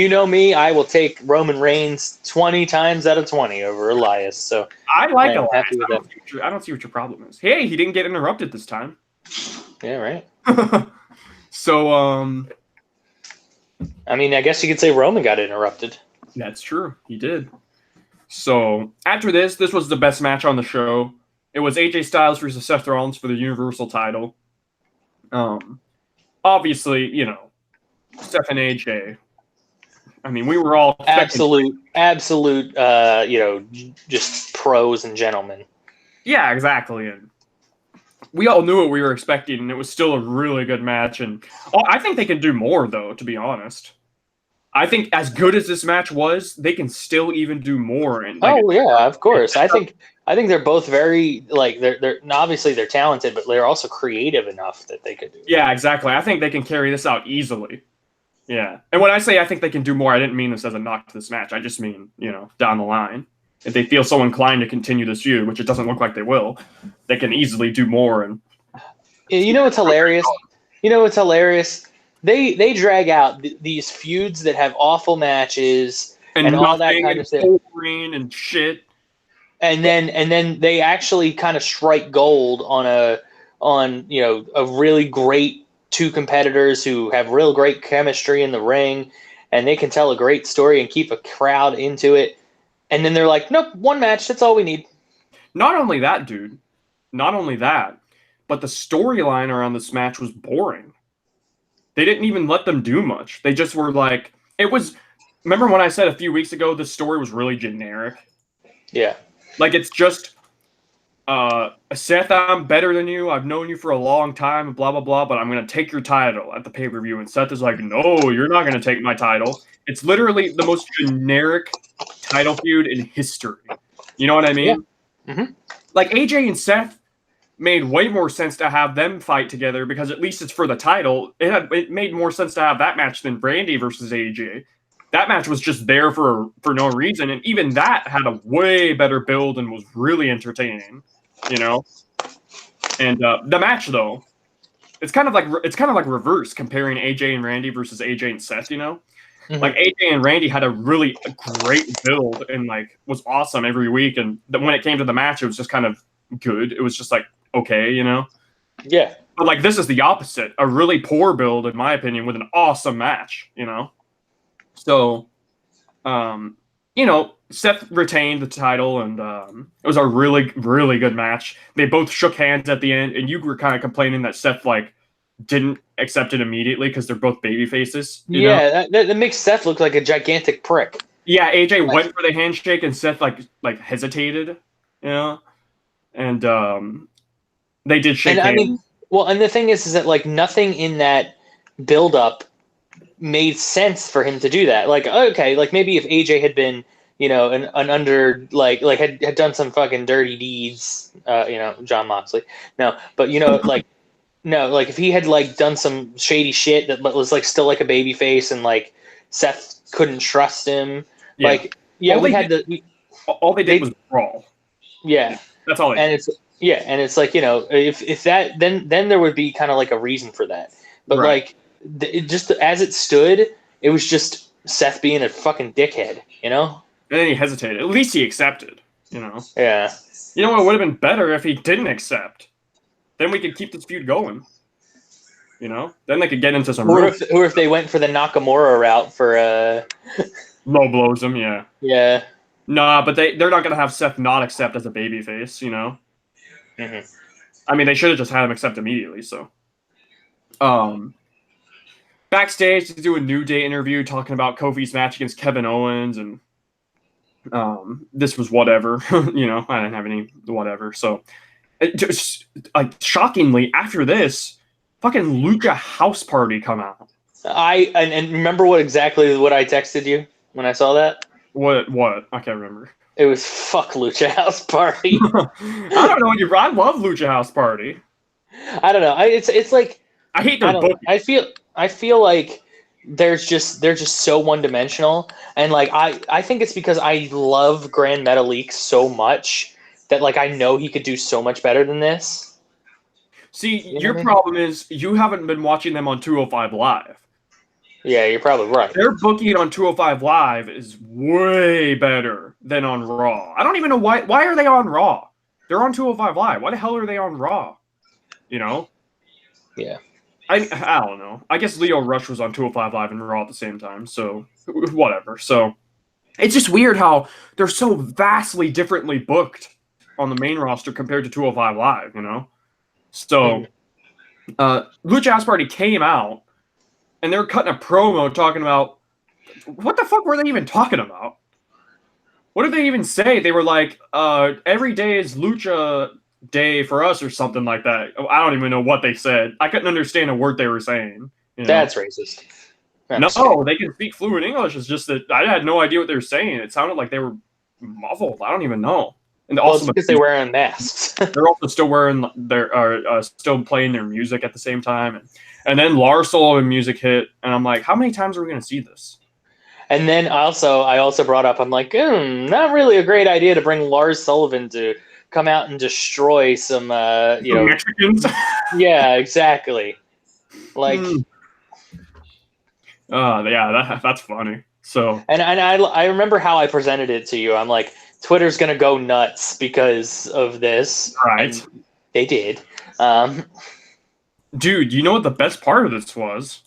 know me. I will take Roman Reigns 20 times out of 20 over Elias. So I like Elias. I don't see what your problem is. Hey, he didn't get interrupted this time. Yeah, right. So, I mean, I guess you could say Roman got interrupted. That's true. He did. So, after this was the best match on the show. It was AJ Styles versus Seth Rollins for the Universal title. Obviously, Seth and AJ. I mean, we were all absolute, just pros and gentlemen. Yeah, exactly. And we all knew what we were expecting, and it was still a really good match. And I think they can do more, though, to be honest. I think as good as this match was, they can still even do more. And of course. I think they're both very they're obviously they're talented, but they're also creative enough that they could do. Yeah, exactly. I think they can carry this out easily. Yeah, and when I say I think they can do more, I didn't mean this as a knock to this match. I just mean down the line, if they feel so inclined to continue this feud, which it doesn't look like they will, they can easily do more. And what's hilarious? They drag out these feuds that have awful matches and all that kind of stuff, and shit. And then they actually kind of strike gold on a really great two competitors who have real great chemistry in the ring, and they can tell a great story and keep a crowd into it. And then they're like, nope, one match, that's all we need. Not only that, dude. Not only that, but the storyline around this match was boring. They didn't even let them do much. They just were like, remember when I said a few weeks ago this story was really generic? Yeah. Like, it's just, Seth, I'm better than you. I've known you for a long time, blah, blah, blah, but I'm going to take your title at the pay-per-view. And Seth is like, no, you're not going to take my title. It's literally the most generic title feud in history. You know what I mean? Yeah. Mm-hmm. Like, AJ and Seth made way more sense to have them fight together because at least it's for the title. It made more sense to have that match than Brandy versus AJ. That match was just there for no reason, and even that had a way better build and was really entertaining, And the match though, it's kind of like reverse comparing AJ and Randy versus AJ and Seth, Mm-hmm. Like AJ and Randy had a really great build and was awesome every week, and when it came to the match, it was just kind of good. It was just okay, Yeah. But this is the opposite, a really poor build in my opinion with an awesome match, So, Seth retained the title, and it was a really, really good match. They both shook hands at the end, and you were kind of complaining that Seth didn't accept it immediately because they're both baby faces. That makes Seth look like a gigantic prick. Yeah, AJ went for the handshake, and Seth hesitated, and they did shake hands. I mean, and the thing is that nothing in that build up made sense for him to do that. Maybe if AJ had been, an under had done some fucking dirty deeds, John Moxley. No, but if he had done some shady shit that was still a baby face, and Seth couldn't trust him. Yeah. Like, yeah, All we they had did- the All they did was brawl. yeah, That's all they and did. it's like, you know, if that then there would be kind of like a reason for that. But Right. like it just as it stood, it was just Seth being a fucking dickhead, you know? And then he hesitated. At least he accepted, you know. Yeah. You know what would have been better if he didn't accept? Then we could keep this feud going. You know? Then they could get into some Or if they went for the Nakamura route for low blows him, yeah. yeah. Nah, but they're not gonna have Seth not accept as a babyface, you know? Mm-hmm. I mean, they should have just had him accept immediately, so. Backstage to do a New Day interview talking about Kofi's match against Kevin Owens, and this was whatever. You know, I didn't have any whatever. So, it just, like, shockingly, after this, fucking Lucha House Party come out. And remember what I texted you when I saw that? What? I can't remember. It was fuck Lucha House Party. I don't know. I love Lucha House Party. I don't know. It's like I hate their booking. I feel like they're just so one dimensional, and like I think it's because I love Grand Metalik so much that like I know he could do so much better than this. See, You know your what I mean? problem is you haven't been watching them on 205 Live. Yeah, you're probably right. Their booking on 205 Live is way better than on Raw. I don't even know why are they on Raw? They're on 205 Live. Why the hell are they on Raw? You know? Yeah. I don't know. I guess Leo Rush was on 205 Live and Raw at the same time, so whatever. So it's just weird how they're so vastly differently booked on the main roster compared to 205 Live, you know? So Lucha House Party came out and they're cutting a promo talking about what the fuck were they even talking about? What did they even say? They were like, every day is Lucha Day for us or something like that. I don't even know what they said. I couldn't understand a word they were saying. You know? That's racist. No, they can speak fluent English. It's just that I had no idea what they were saying. It sounded like they were muffled. I don't even know. And Well, also it's because they're wearing masks. they're also still wearing still playing their music at the same time. And then Lars Sullivan music hit, and I'm like, how many times are we going to see this? And then I also brought up, I'm like, not really a great idea to bring Lars Sullivan to come out and destroy some, Mexicans. Yeah, exactly. Like, yeah, that's funny. So, and I remember how I presented it to you. I'm like, Twitter's gonna go nuts because of this. right? And they did. Dude, you know what the best part of this was?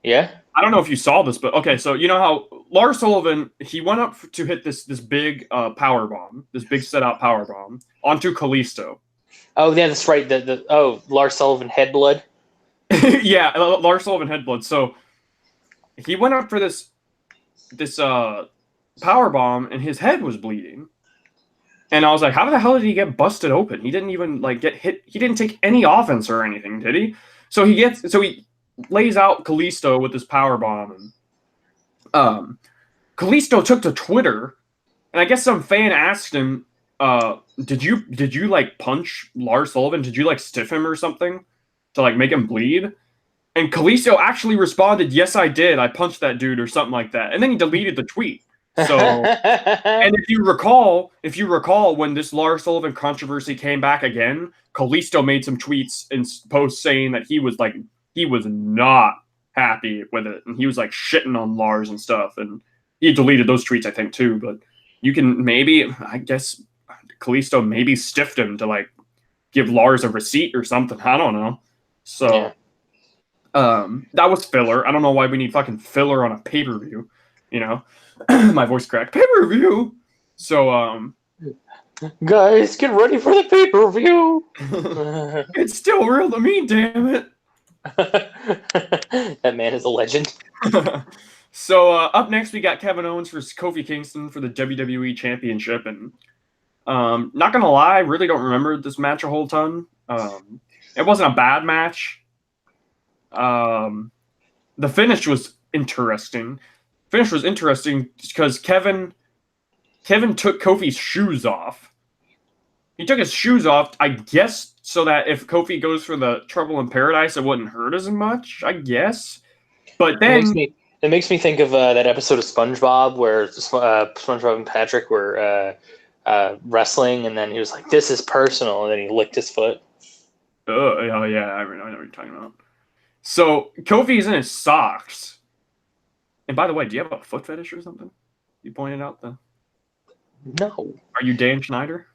Yeah. I don't know if you saw this, but okay, so you know how Lars Sullivan, he went up to hit this big power bomb, this big set out power bomb onto Kalisto. Oh yeah, that's right. Lars Sullivan head blood. Yeah, Lars Sullivan head blood. So he went up for this power bomb, and his head was bleeding. And I was like, how the hell did he get busted open? He didn't even like get hit. He didn't take any offense or anything, did he? So he lays out Kalisto with this power bomb, and Kalisto took to Twitter, and I guess some fan asked him, did you like punch Lars Sullivan? Did you like stiff him or something to like make him bleed? And Kalisto actually responded, yes, I did. I punched that dude or something like that. And then he deleted the tweet. So, and if you recall, when this Lars Sullivan controversy came back again, Kalisto made some tweets and posts saying that he was not happy with it, and he was like shitting on Lars and stuff. And he deleted those tweets, I think, too. But you can I guess, Kalisto maybe stiffed him to like give Lars a receipt or something. I don't know. So, yeah. That was filler. I don't know why we need fucking filler on a pay-per-view. You know, my voice cracked. Pay-per-view. So, guys, get ready for the pay-per-view. It's still real to me, damn it. That man is a legend. So up next we got Kevin Owens versus Kofi Kingston for the WWE Championship, and not gonna lie, I really don't remember this match a whole ton. It wasn't a bad match. The finish was interesting. Because Kevin took Kofi's shoes off. He took his shoes off, I guess, so that if Kofi goes for the Trouble in Paradise, it wouldn't hurt as much, I guess. But then It makes me think of that episode of SpongeBob where SpongeBob and Patrick were wrestling, and then he was like, "This is personal," and then he licked his foot. Oh yeah, I know what you're talking about. So Kofi's in his socks. And by the way, do you have a foot fetish or something? You pointed out the. No. Are you Dan Schneider?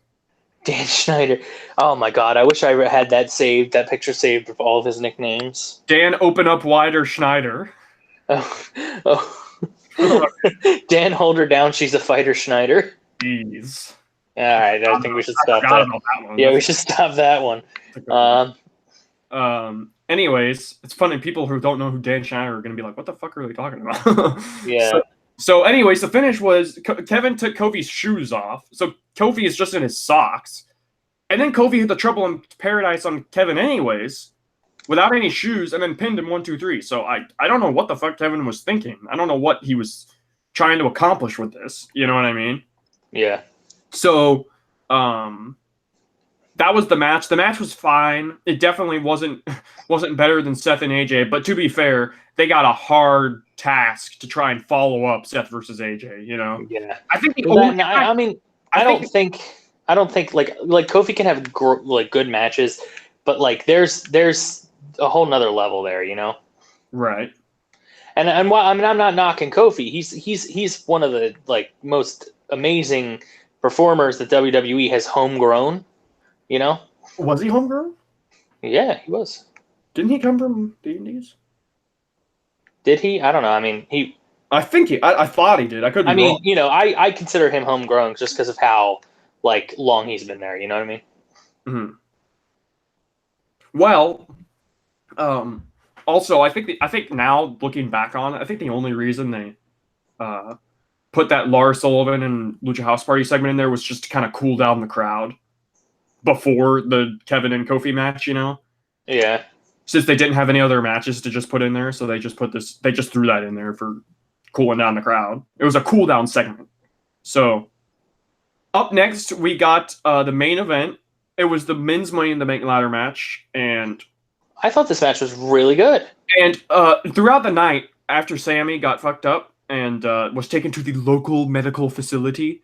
Dan Schneider. Oh my god, I wish I had that picture saved of all of his nicknames. Dan, open up wider, Schneider. Oh. Dan, hold her down. She's a fighter, Schneider. Jeez. All right, I think we should stop that. Yeah, we should stop that one. Anyways, it's funny. People who don't know who Dan Schneider are going to be like, what the fuck are they talking about? Yeah. So anyways, the finish was Kevin took Kofi's shoes off. So Kofi is just in his socks. And then Kofi hit the Trouble in Paradise on Kevin anyways, without any shoes, and then pinned him 1, 2, 3. So I don't know what the fuck Kevin was thinking. I don't know what he was trying to accomplish with this. You know what I mean? Yeah. So that was the match. The match was fine. It definitely wasn't better than Seth and AJ. But to be fair, they got a hard task to try and follow up Seth versus AJ. You know? Yeah. I think I don't think like Kofi can have good matches, but like there's a whole nother level there. You know? Right. And while I'm not knocking Kofi, he's one of the like most amazing performers that WWE has homegrown. You know? Was he homegrown? Yeah, he was. Didn't he come from the Indies? Did he? I don't know. I mean, I think I thought he did. I could be wrong. You know, I consider him homegrown just because of how like long he's been there. You know what I mean? Mm-hmm. Well, also I think now looking back on it, I think the only reason they put that Lars Sullivan and Lucha House Party segment in there was just to kind of cool down the crowd before the Kevin and Kofi match, you know? Yeah. Since they didn't have any other matches to just put in there, so they just threw that in there for cooling down the crowd. It was a cool down segment. So up next, we got the main event. It was the men's Money in the Bank ladder match, and I thought this match was really good. And throughout the night, after Sammy got fucked up and was taken to the local medical facility,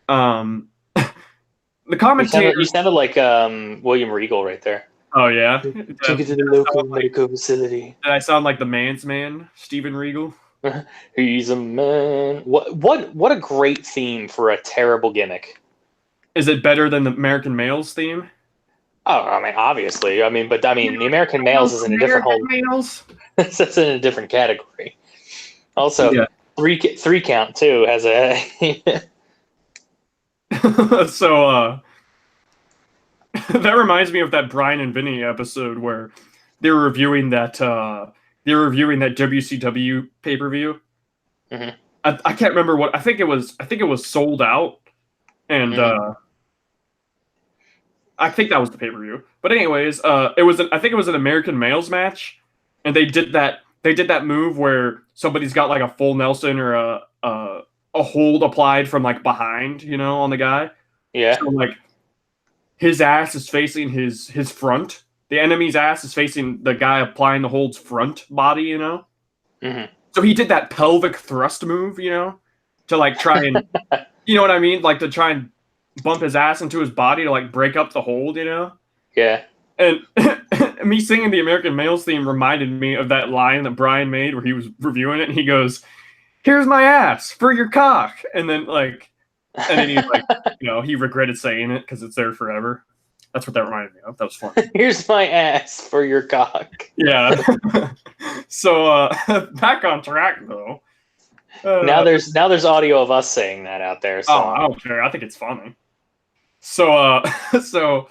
the commentator... You sounded like William Regal right there. Oh, yeah? Take it to the local medical facility. Did I sound like the man's man, Steven Regal? He's a man. What a great theme for a terrible gimmick. Is it better than the American Males theme? Oh, I mean, obviously. The American Males is in a different whole... That's in a different category. Also, yeah. three count, too, has a... So, that reminds me of that Brian and Vinny episode where they were reviewing that WCW pay-per-view. Mm-hmm. I can't remember what... I think it was Sold Out, and... Mm-hmm. I think that was the pay-per-view. But anyways, I think it was an American Males match, and they did that move where somebody's got like a full Nelson or a hold applied from like behind, you know, on the guy. Yeah. So like his ass is facing his front. The enemy's ass is facing the guy applying the hold's front body, you know. Mm-hmm. So he did that pelvic thrust move, you know, to like try and you know what I mean, like to try and bump his ass into his body to like break up the hold, you know? Yeah. And me singing the American Males theme reminded me of that line that Brian made where he was reviewing it and he goes, "Here's my ass for your cock." And then he's like, you know, he regretted saying it because it's there forever. That's what that reminded me of. That was fun. Here's my ass for your cock. Yeah. So back on track though. Now there's audio of us saying that out there. So. Oh, I don't care. I think it's funny. So, so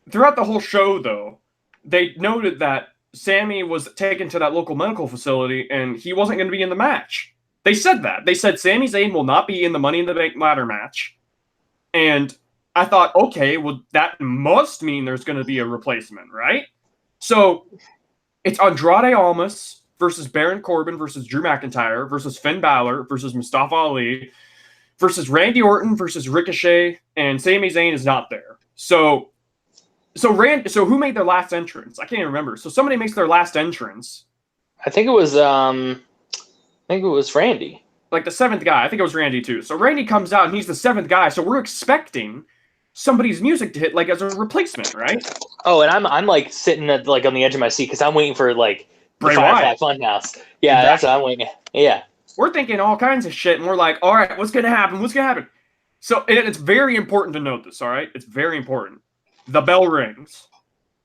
throughout the whole show, though, they noted that Sammy was taken to that local medical facility and he wasn't going to be in the match. They said that. They said Sami Zayn will not be in the Money in the Bank ladder match. And I thought, okay, well, that must mean there's going to be a replacement, right? So it's Andrade Almas versus Baron Corbin versus Drew McIntyre versus Finn Balor versus Mustafa Ali versus Randy Orton versus Ricochet, and Sami Zayn is not there. So who made their last entrance? I can't even remember. So somebody makes their last entrance. I think it was think it was Randy. Like the 7th guy. I think it was Randy too. So Randy comes out and he's the 7th guy. So we're expecting somebody's music to hit like as a replacement, right? Oh, and I'm like sitting at like on the edge of my seat because I'm waiting for like the Bray Firefly Wyatt. Funhouse. Yeah, that's what I'm waiting. Yeah. We're thinking all kinds of shit, and we're like, all right, what's gonna happen? What's gonna happen? So it's very important to note this. All right, it's very important. The bell rings.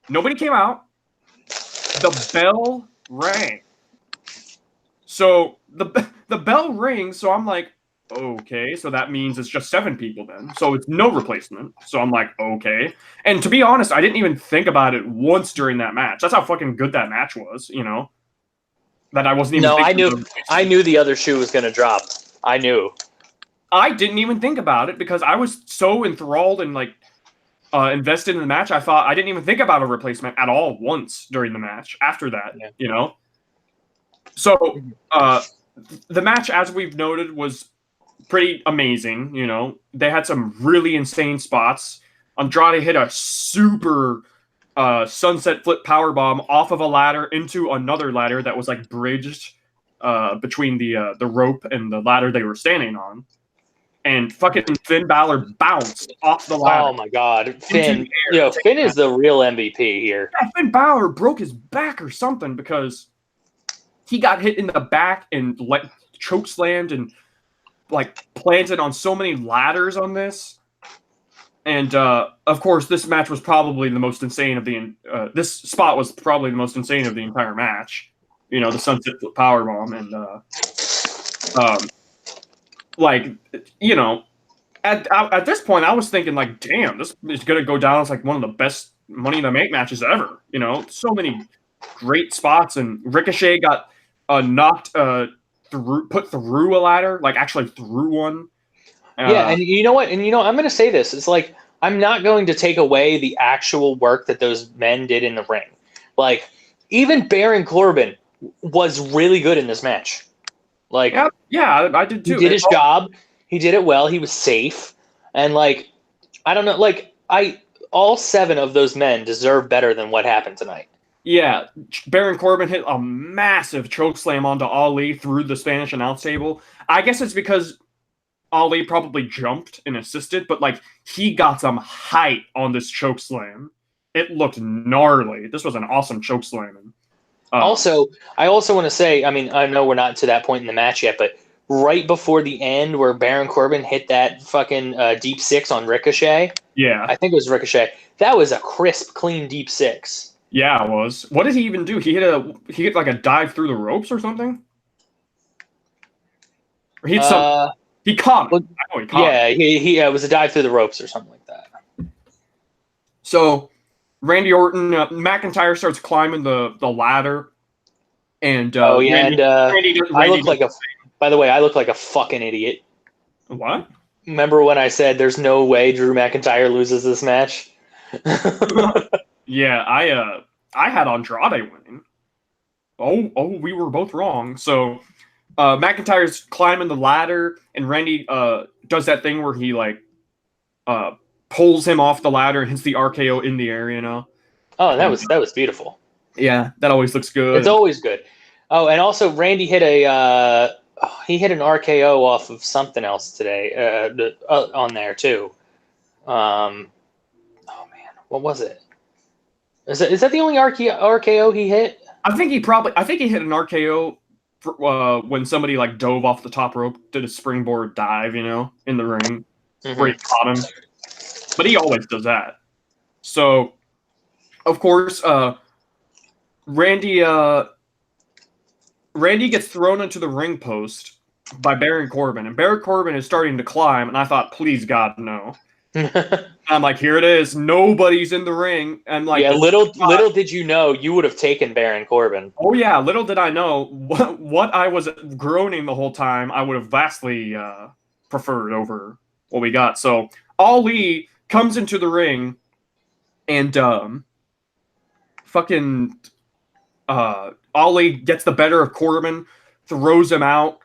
Nobody came out. The bell rang. So the bell rings. So I'm like, okay, so that means it's just 7 people then. So it's no replacement. So I'm like, okay. And to be honest, I didn't even think about it once during that match. That's how fucking good that match was, you know? That I wasn't even I knew the other shoe was gonna drop. I knew. I didn't even think about it because I was so enthralled and like invested in the match. I didn't even think about a replacement at all once during the match after that, you know? So the match, as we've noted, was pretty amazing. You know, they had some really insane spots. Andrade hit a super sunset flip powerbomb off of a ladder into another ladder that was like bridged between the rope and the ladder they were standing on. And fucking Finn Balor bounced off the ladder. Oh my god, Finn! Finn is the real MVP here. Yeah, Finn Balor broke his back or something because he got hit in the back and chokeslammed and like planted on so many ladders on this. And of course, this match was probably the most insane of the. This spot was probably the most insane of the entire match. You know, the sunset flip powerbomb and like, you know, at this point, I was thinking like, damn, this is gonna go down as like one of the best Money in the Bank matches ever. You know, so many great spots, and Ricochet got knocked put through a ladder, like actually through one. Yeah, and you know what? And I'm going to say this. It's like, I'm not going to take away the actual work that those men did in the ring. Like, even Baron Corbin was really good in this match. Like, yeah, I did too. He did his job. He did it well. He was safe. And like, I don't know, like all 7 of those men deserve better than what happened tonight. Yeah, Baron Corbin hit a massive chokeslam onto Ali through the Spanish announce table. I guess it's because Ali probably jumped and assisted, but like he got some height on this chokeslam. It looked gnarly. This was an awesome chokeslam. Also, I also want to say, I mean, I know we're not to that point in the match yet, but right before the end where Baron Corbin hit that fucking deep 6 on Ricochet. Yeah. I think it was Ricochet. That was a crisp, clean deep 6. Yeah, it was. What did he even do? He hit like a dive through the ropes or something? Or he hit some. He caught him. I know he caught him. Yeah, it was a dive through the ropes or something like that. So Randy Orton, McIntyre starts climbing the ladder, and Randy I look like by the way, I look like a fucking idiot. What? Remember when I said there's no way Drew McIntyre loses this match? Yeah, I had Andrade winning. Oh, we were both wrong. So McIntyre's climbing the ladder, and Randy does that thing where he like pulls him off the ladder and hits the RKO in the air, you know? Oh, that was beautiful. Yeah, that always looks good. It's always good. Oh, and also Randy hit an RKO off of something else today on there too. Oh man, what was it? Is that the only RKO he hit? I think he hit an RKO when somebody like dove off the top rope, did a springboard dive, you know, in the ring, where he caught him. But he always does that. So, of course, Randy gets thrown into the ring post by Baron Corbin, and Baron Corbin is starting to climb, and I thought, please God, no. I'm like, here it is. Nobody's in the ring. And like, yeah, little did you know you would have taken Baron Corbin. Oh yeah, little did I know what I was groaning the whole time. I would have vastly preferred over what we got. So Ali comes into the ring, and Ali gets the better of Corbin, throws him out.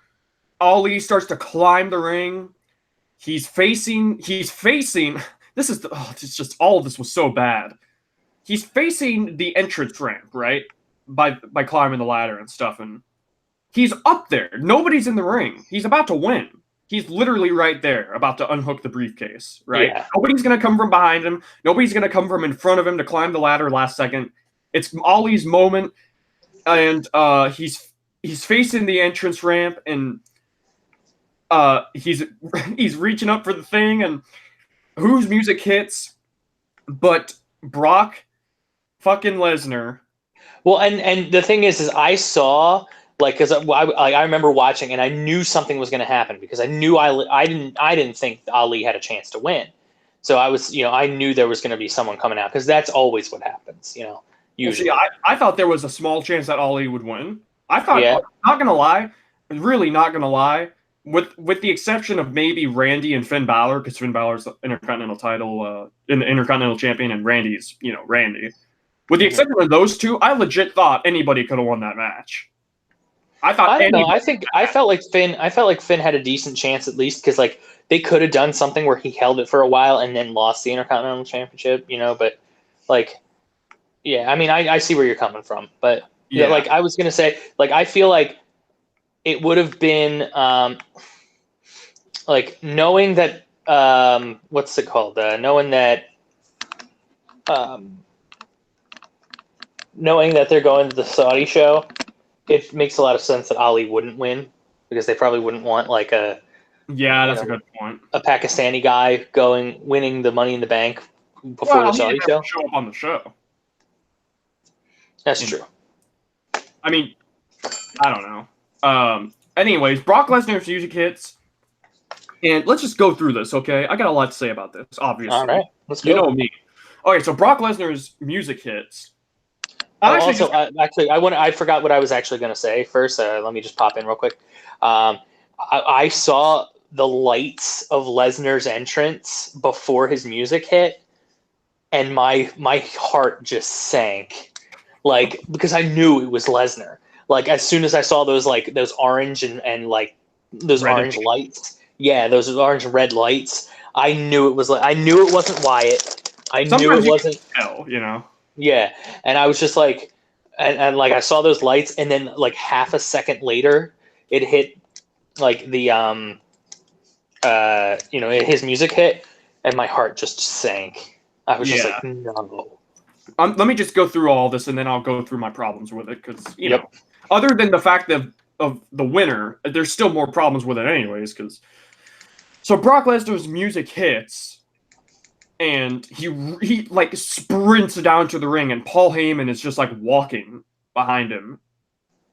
Ali starts to climb the ring. He's facing. This is it's just all of this was so bad. He's facing the entrance ramp, right? By climbing the ladder and stuff, and He's up there. Nobody's in the ring. He's about to win. He's literally right there, about to unhook the briefcase, right? Yeah. Nobody's going to come from behind him. Nobody's going to come from in front of him to climb the ladder last second. It's Ali's moment, and he's facing the entrance ramp, and he's reaching up for the thing, and whose music hits but Brock fucking Lesnar. Well, and the thing is I saw, like, because I remember watching, and I knew something was going to happen because I knew I didn't think Ali had a chance to win, so I was, I knew there was going to be someone coming out, because that's always what happens, usually. See, I thought there was a small chance that Ali would win. I thought, Yeah. not gonna lie, really not gonna lie, with the exception of maybe Randy and Finn Balor, because Finn Balor's the Intercontinental title, in the Intercontinental Champion, and Randy's, Randy. With the exception of those two, I legit thought anybody could have won that match. I don't know. I felt like Finn had a decent chance, at least, because like they could have done something where he held it for a while and then lost the Intercontinental Championship, but like, yeah, I mean, I see where you're coming from, but yeah, like I was gonna say, like I feel like it would have been like knowing that what's it called? Knowing that they're going to the Saudi show, it makes a lot of sense that Ali wouldn't win, because they probably wouldn't want like that's a good point. A Pakistani guy winning the Money in the Bank before the Saudi show. Show up on the show. That's true. I mean, I don't know. Anyways, Brock Lesnar's music hits, and let's just go through this, okay? I got a lot to say about this, obviously. All right, let's go. You know me. Okay, so Brock Lesnar's music hits. I forgot what I was actually going to say first. Let me just pop in real quick. I saw the lights of Lesnar's entrance before his music hit, and my heart just sank, like, because I knew it was Lesnar. Like, as soon as I saw those orange and like those red orange lights, those orange and red lights, I knew it was. I knew it wasn't Wyatt. I knew it wasn't. Hell, Yeah, and I was just like, and like I saw those lights, and then like half a second later, it hit, like the his music hit, and my heart just sank. I was just like, no. Let me just go through all this, and then I'll go through my problems with it, because know, other than the fact of the winner, there's still more problems with it, anyways. So Brock Lesnar's music hits. And he like sprints down to the ring, and Paul Heyman is just like walking behind him.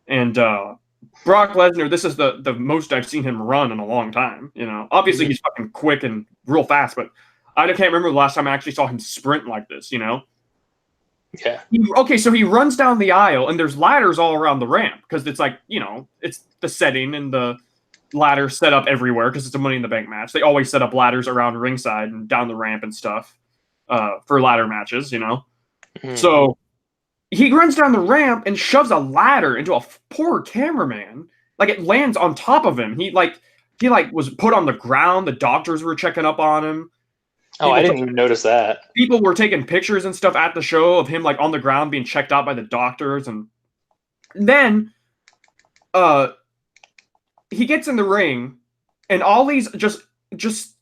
And Brock Lesnar, this is the most I've seen him run in a long time. Obviously he's fucking quick and real fast, but I can't remember the last time I actually saw him sprint like this. Yeah. Okay, so he runs down the aisle, and there's ladders all around the ramp, because it's like, it's the setting, and the ladder set up everywhere, because it's a Money in the Bank match. They always set up ladders around ringside and down the ramp and stuff for ladder matches, So he runs down the ramp and shoves a ladder into a poor cameraman. Like, it lands on top of him. He was put on the ground. The doctors were checking up on him. I didn't even notice that. People were taking pictures and stuff at the show of him like on the ground being checked out by the doctors, and then he gets in the ring, and Ali's just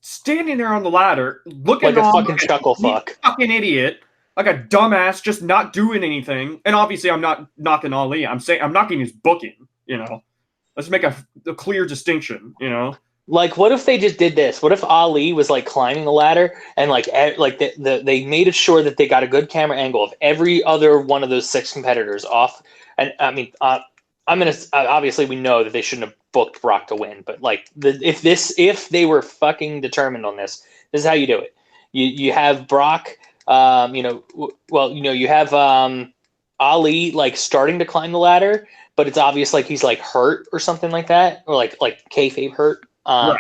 standing there on the ladder, looking like a fucking chuckle fuck, fucking idiot, like a dumbass, just not doing anything. And obviously, I'm not knocking Ali. I'm saying I'm knocking his booking. Let's make a clear distinction. Like, what if they just did this? What if Ali was like climbing the ladder, and like they made sure that they got a good camera angle of every other one of those 6 competitors off? And I mean, obviously we know that they shouldn't have booked Brock to win, but like if they were fucking determined on this is how you do it. You have Brock, you have Ali like starting to climb the ladder, but it's obvious like he's like hurt or something like that, or like kayfabe hurt, right.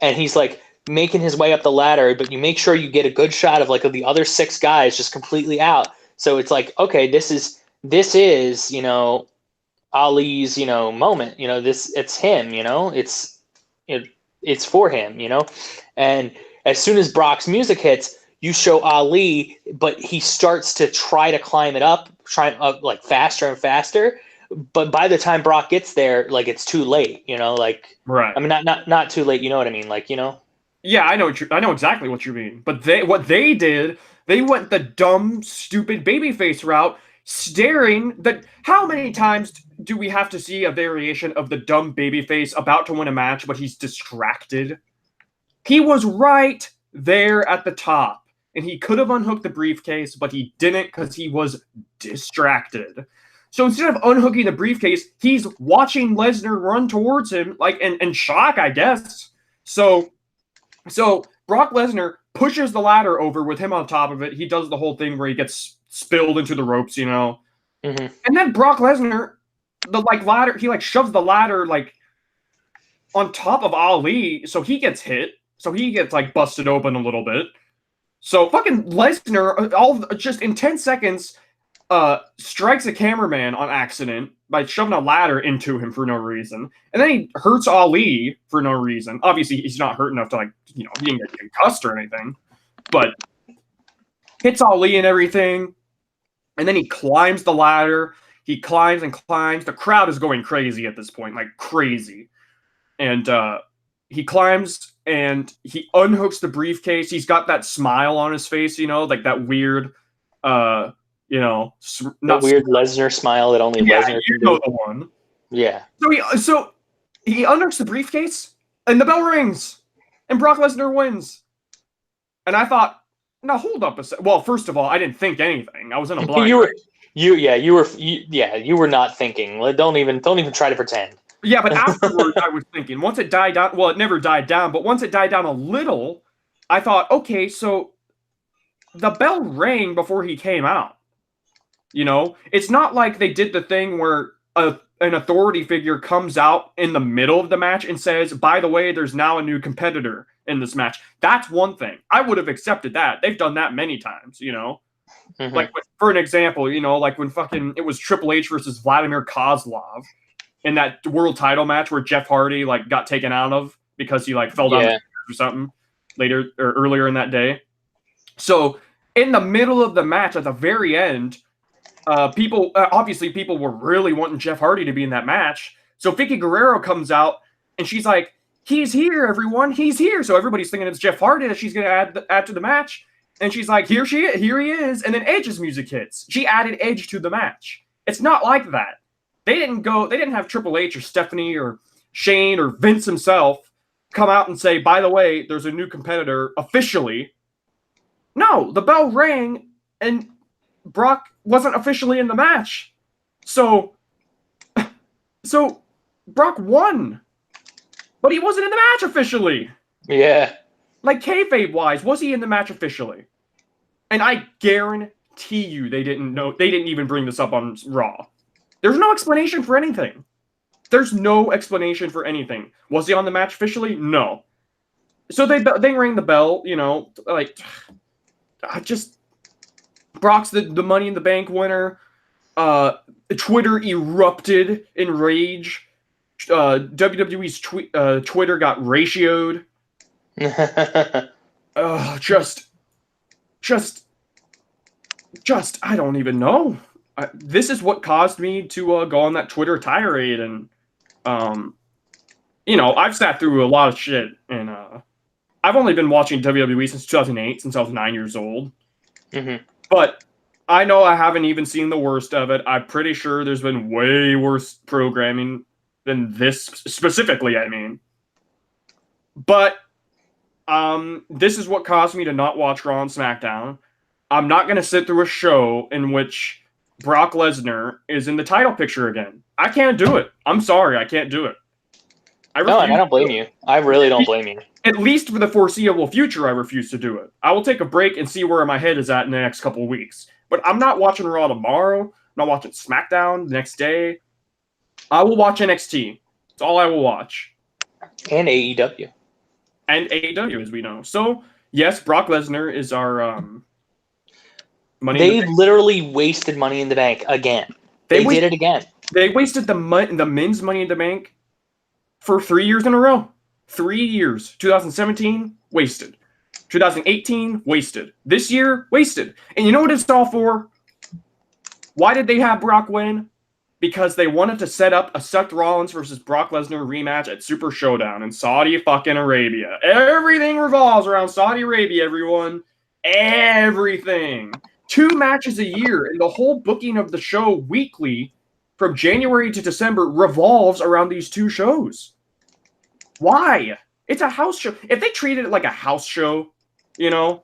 And he's like making his way up the ladder, but you make sure you get a good shot of like the other 6 guys just completely out. So it's like, okay, this is Ali's moment, it's him, it's for him, and as soon as Brock's music hits, you show Ali, but he starts to try to climb it up, like faster and faster, but by the time Brock gets there, like it's too late, like Right. I mean not too late, you know what I mean? Like, Yeah, I know exactly what you mean. But what they did, they went the dumb, stupid babyface route, staring that how many times do we have to see a variation of the dumb babyface about to win a match, but he's distracted? He was right there at the top, and he could have unhooked the briefcase, but he didn't because he was distracted. So instead of unhooking the briefcase, he's watching Lesnar run towards him, like in shock, I guess. So Brock Lesnar pushes the ladder over with him on top of it. He does the whole thing where he gets spilled into the ropes, Mm-hmm. And then Brock Lesnar, ladder, he shoves the ladder on top of Ali, so he gets hit. So he gets busted open a little bit. So fucking Lesnar, just in 10 seconds, strikes a cameraman on accident by shoving a ladder into him for no reason. And then he hurts Ali for no reason. Obviously, he's not hurt enough to he didn't get concussed or anything. But hits Ali and everything. And then he climbs the ladder. He climbs and climbs. The crowd is going crazy at this point, crazy. And he climbs and he unhooks the briefcase. He's got that smile on his face, that weird, not weird Lesnar smile that only Lesnar can do. The one. Yeah. So he unhooks the briefcase and the bell rings and Brock Lesnar wins. And I thought, now hold up a second. Well, first of all, I didn't think anything. I was in a blind. You were not thinking. Don't even try to pretend. Yeah, but afterwards I was thinking, once it died down, well, it never died down, but once it died down a little, I thought, okay, so the bell rang before he came out. It's not like they did the thing where an authority figure comes out in the middle of the match and says, by the way, there's now a new competitor in this match. That's one thing. I would have accepted that. They've done that many times, Mm-hmm. For an example, when fucking it was Triple H versus Vladimir Kozlov in that world title match where Jeff Hardy got taken out of because he fell down or something later or earlier in that day. So in the middle of the match at the very end, people were really wanting Jeff Hardy to be in that match. So Vicky Guerrero comes out and she's like, "He's here, everyone. He's here." So everybody's thinking it's Jeff Hardy that she's going to add to the match. And she's like, here he is. And then Edge's music hits. She added Edge to the match. It's not like that. They didn't have Triple H or Stephanie or Shane or Vince himself come out and say, by the way, there's a new competitor officially. No, the bell rang and Brock wasn't officially in the match. So Brock won. But he wasn't in the match officially. Yeah. Kayfabe wise, was he in the match officially? And I guarantee you they didn't even bring this up on Raw. There's no explanation for anything. Was he on the match officially? No. So they rang the bell, Brock's the Money in the Bank winner. Twitter erupted in rage. WWE's Twitter got ratioed. Just I don't even know. This is what caused me to go on that Twitter tirade, and I've sat through a lot of shit, and I've only been watching WWE since 2008, since I was 9 years old. Mm-hmm. But I know I haven't even seen the worst of it. I'm pretty sure there's been way worse programming than this specifically. I mean, but this is what caused me to not watch Raw and SmackDown. I'm not going to sit through a show in which Brock Lesnar is in the title picture again. I can't do it. I'm sorry, I can't do it. I don't blame you. I really don't blame you. At least for the foreseeable future, I refuse to do it. I will take a break and see where my head is at in the next couple of weeks. But I'm not watching Raw tomorrow. I'm not watching SmackDown the next day. I will watch NXT. That's all I will watch. And AEW. And AEW, as we know. So, yes, Brock Lesnar is our Money in the Bank. They literally wasted Money in the Bank again. They did it again. They wasted the men's Money in the Bank for 3 years in a row. 3 years. 2017, wasted. 2018, wasted. This year, wasted. And you know what it's all for? Why did they have Brock win? because they wanted to set up a Seth Rollins versus Brock Lesnar rematch at Super Showdown in Saudi fucking Arabia. Everything revolves around Saudi Arabia, everyone. Everything. 2 matches a year, and the whole booking of the show weekly from January to December revolves around these 2 shows. Why? It's a house show. If they treated it like a house show, you know,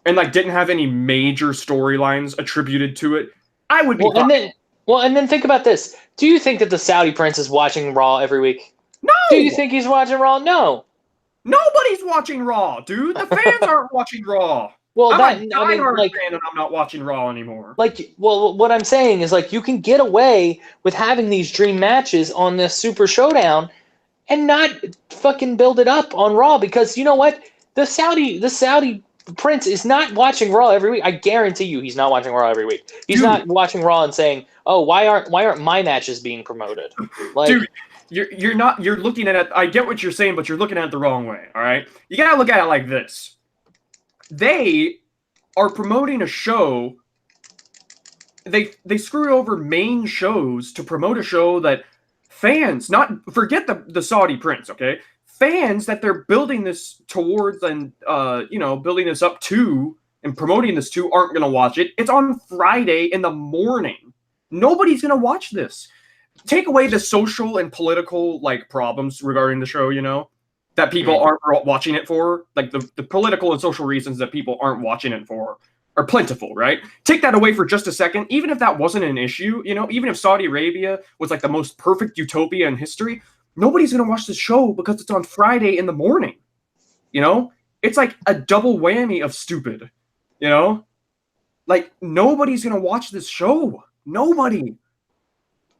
and like didn't have any major storylines attributed to it, I would be fine. And then think about this. Do you think that the Saudi Prince is watching Raw every week? No! Do you think he's watching Raw? No. Nobody's watching Raw, dude. The fans aren't watching Raw. Well, I'm a diehard fan and I'm not watching Raw anymore. What I'm saying is, like, you can get away with having these dream matches on this Super Showdown and not fucking build it up on Raw, because you know what? The Saudi Prince is not watching Raw every week. I guarantee you he's not watching Raw every week. He's not watching Raw and saying, "Oh, why aren't my matches being promoted?" Like, dude, you're looking at it. I get what you're saying, but you're looking at it the wrong way, all right? You got to look at it like this. They are promoting a show. They screw over main shows to promote a show that fans, forget the Saudi Prince, okay? Fans that they're building this towards and building this up to and promoting this to aren't going to watch it. It's on Friday in the morning. Nobody's going to watch this. Take away the social and political like problems regarding the show, that people aren't watching it for. Like the political and social reasons that people aren't watching it for are plentiful, right? Take that away for just a second. Even if that wasn't an issue, even if Saudi Arabia was like the most perfect utopia in history, nobody's going to watch this show because it's on Friday in the morning. It's like a double whammy of stupid, Like, nobody's going to watch this show. Nobody.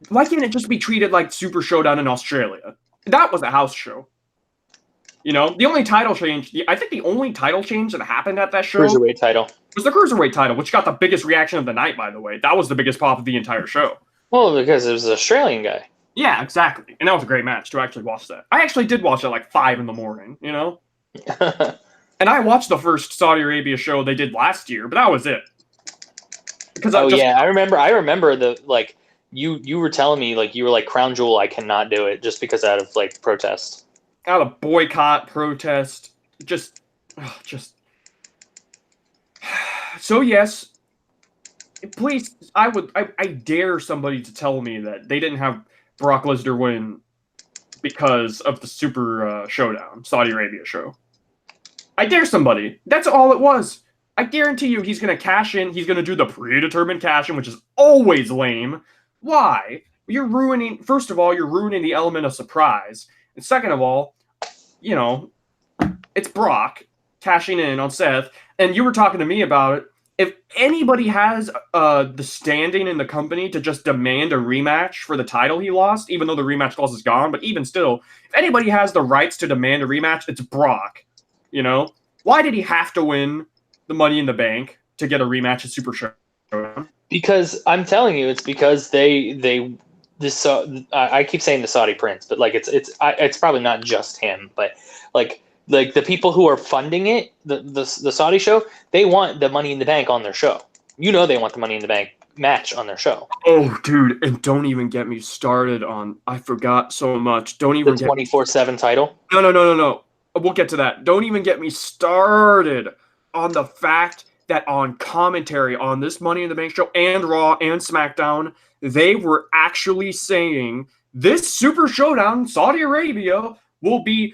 Why can't it just be treated like Super Showdown in Australia? That was a house show. The only title change, I think the only title change that happened at that show Cruiserweight title was the Cruiserweight title, which got the biggest reaction of the night, by the way. That was the biggest pop of the entire show. Well, because it was an Australian guy. Yeah, exactly. And that was a great match to actually watch that. I actually did watch it like 5 in the morning, And I watched the first Saudi Arabia show they did last year, but that was it. Because I remember the like you were telling me like you were like Crown Jewel, I cannot do it just because out of like protest. Out of boycott, protest, just. So yes, please, I dare somebody to tell me that they didn't have Brock Lesnar win because of the Super Showdown, Saudi Arabia show. I dare somebody. That's all it was. I guarantee you he's going to cash in. He's going to do the predetermined cash in, which is always lame. Why? First of all, you're ruining the element of surprise. And second of all, it's Brock cashing in on Seth. And you were talking to me about it. If anybody has the standing in the company to just demand a rematch for the title he lost, even though the rematch clause is gone, but even still, if anybody has the rights to demand a rematch, it's Brock. Why did he have to win the Money in the Bank to get a rematch at Super Showdown? Because I'm telling you, it's because I keep saying the Saudi Prince, but like it's probably not just him, but like the people who are funding it, the Saudi show, they want the Money in the Bank on their show. They want the Money in the Bank match on their show. Oh, dude, and don't even get me started on. I forgot so much. Don't even the 24/7 title. No. We'll get to that. Don't even get me started on the fact that on commentary on this Money in the Bank show and Raw and SmackDown, they were actually saying this Super Showdown, Saudi Arabia, will be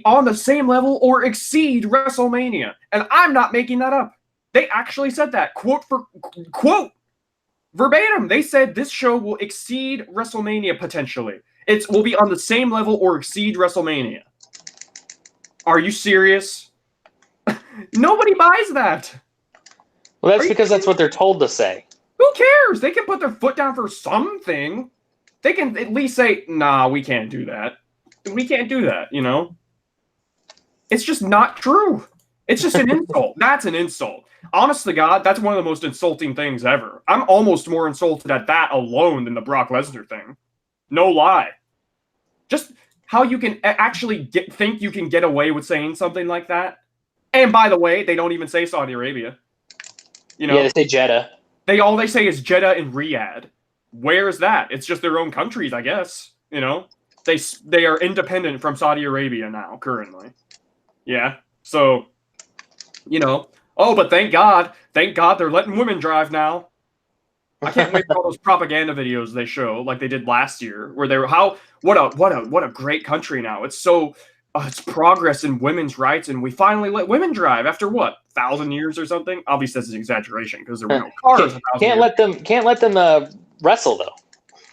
on the same level or exceed WrestleMania. And I'm not making that up. They actually said that. Quote verbatim. They said this show will exceed WrestleMania potentially. It will be on the same level or exceed WrestleMania. Are you serious? Nobody buys that. Well, that's because that's what they're told to say. Who cares? They can put their foot down for something. They can at least say, nah, we can't do that. We can't do that, It's just not true. It's just an insult. That's an insult. Honest to God, that's one of the most insulting things ever. I'm almost more insulted at that alone than the Brock Lesnar thing. No lie. Just how you can actually think you can get away with saying something like that. And by the way, they don't even say Saudi Arabia. Yeah, they say Jeddah. All they say is Jeddah and Riyadh. where's that? It's just their own countries, I guess. You know, they are independent from Saudi Arabia now, currently. Yeah. So, you know, oh, but thank God they're letting women drive now. I can't wait for all those propaganda videos they show, like they did last year, where they were what a great country now. It's so it's progress in women's rights, and we finally let women drive after what 1,000 years or something. Obviously, that's an exaggeration because there were no cars. Can't let them wrestle though.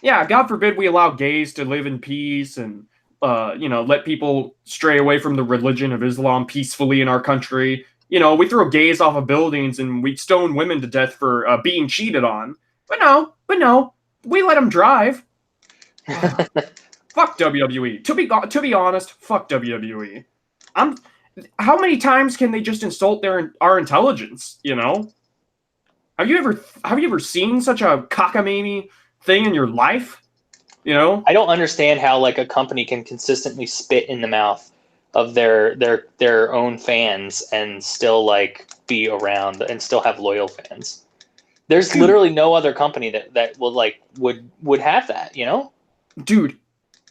Yeah, God forbid we allow gays to live in peace and let people stray away from the religion of Islam peacefully in our country. You know, we throw gays off of buildings and we stone women to death for being cheated on. But no, we let them drive. Fuck WWE. To be honest, fuck WWE. How many times can they just insult our intelligence? You know, have you ever seen such a cockamamie thing in your life? You know, I don't understand how like a company can consistently spit in the mouth of their own fans and still like be around and still have loyal fans. There's literally no other company that would have that, you know? Dude,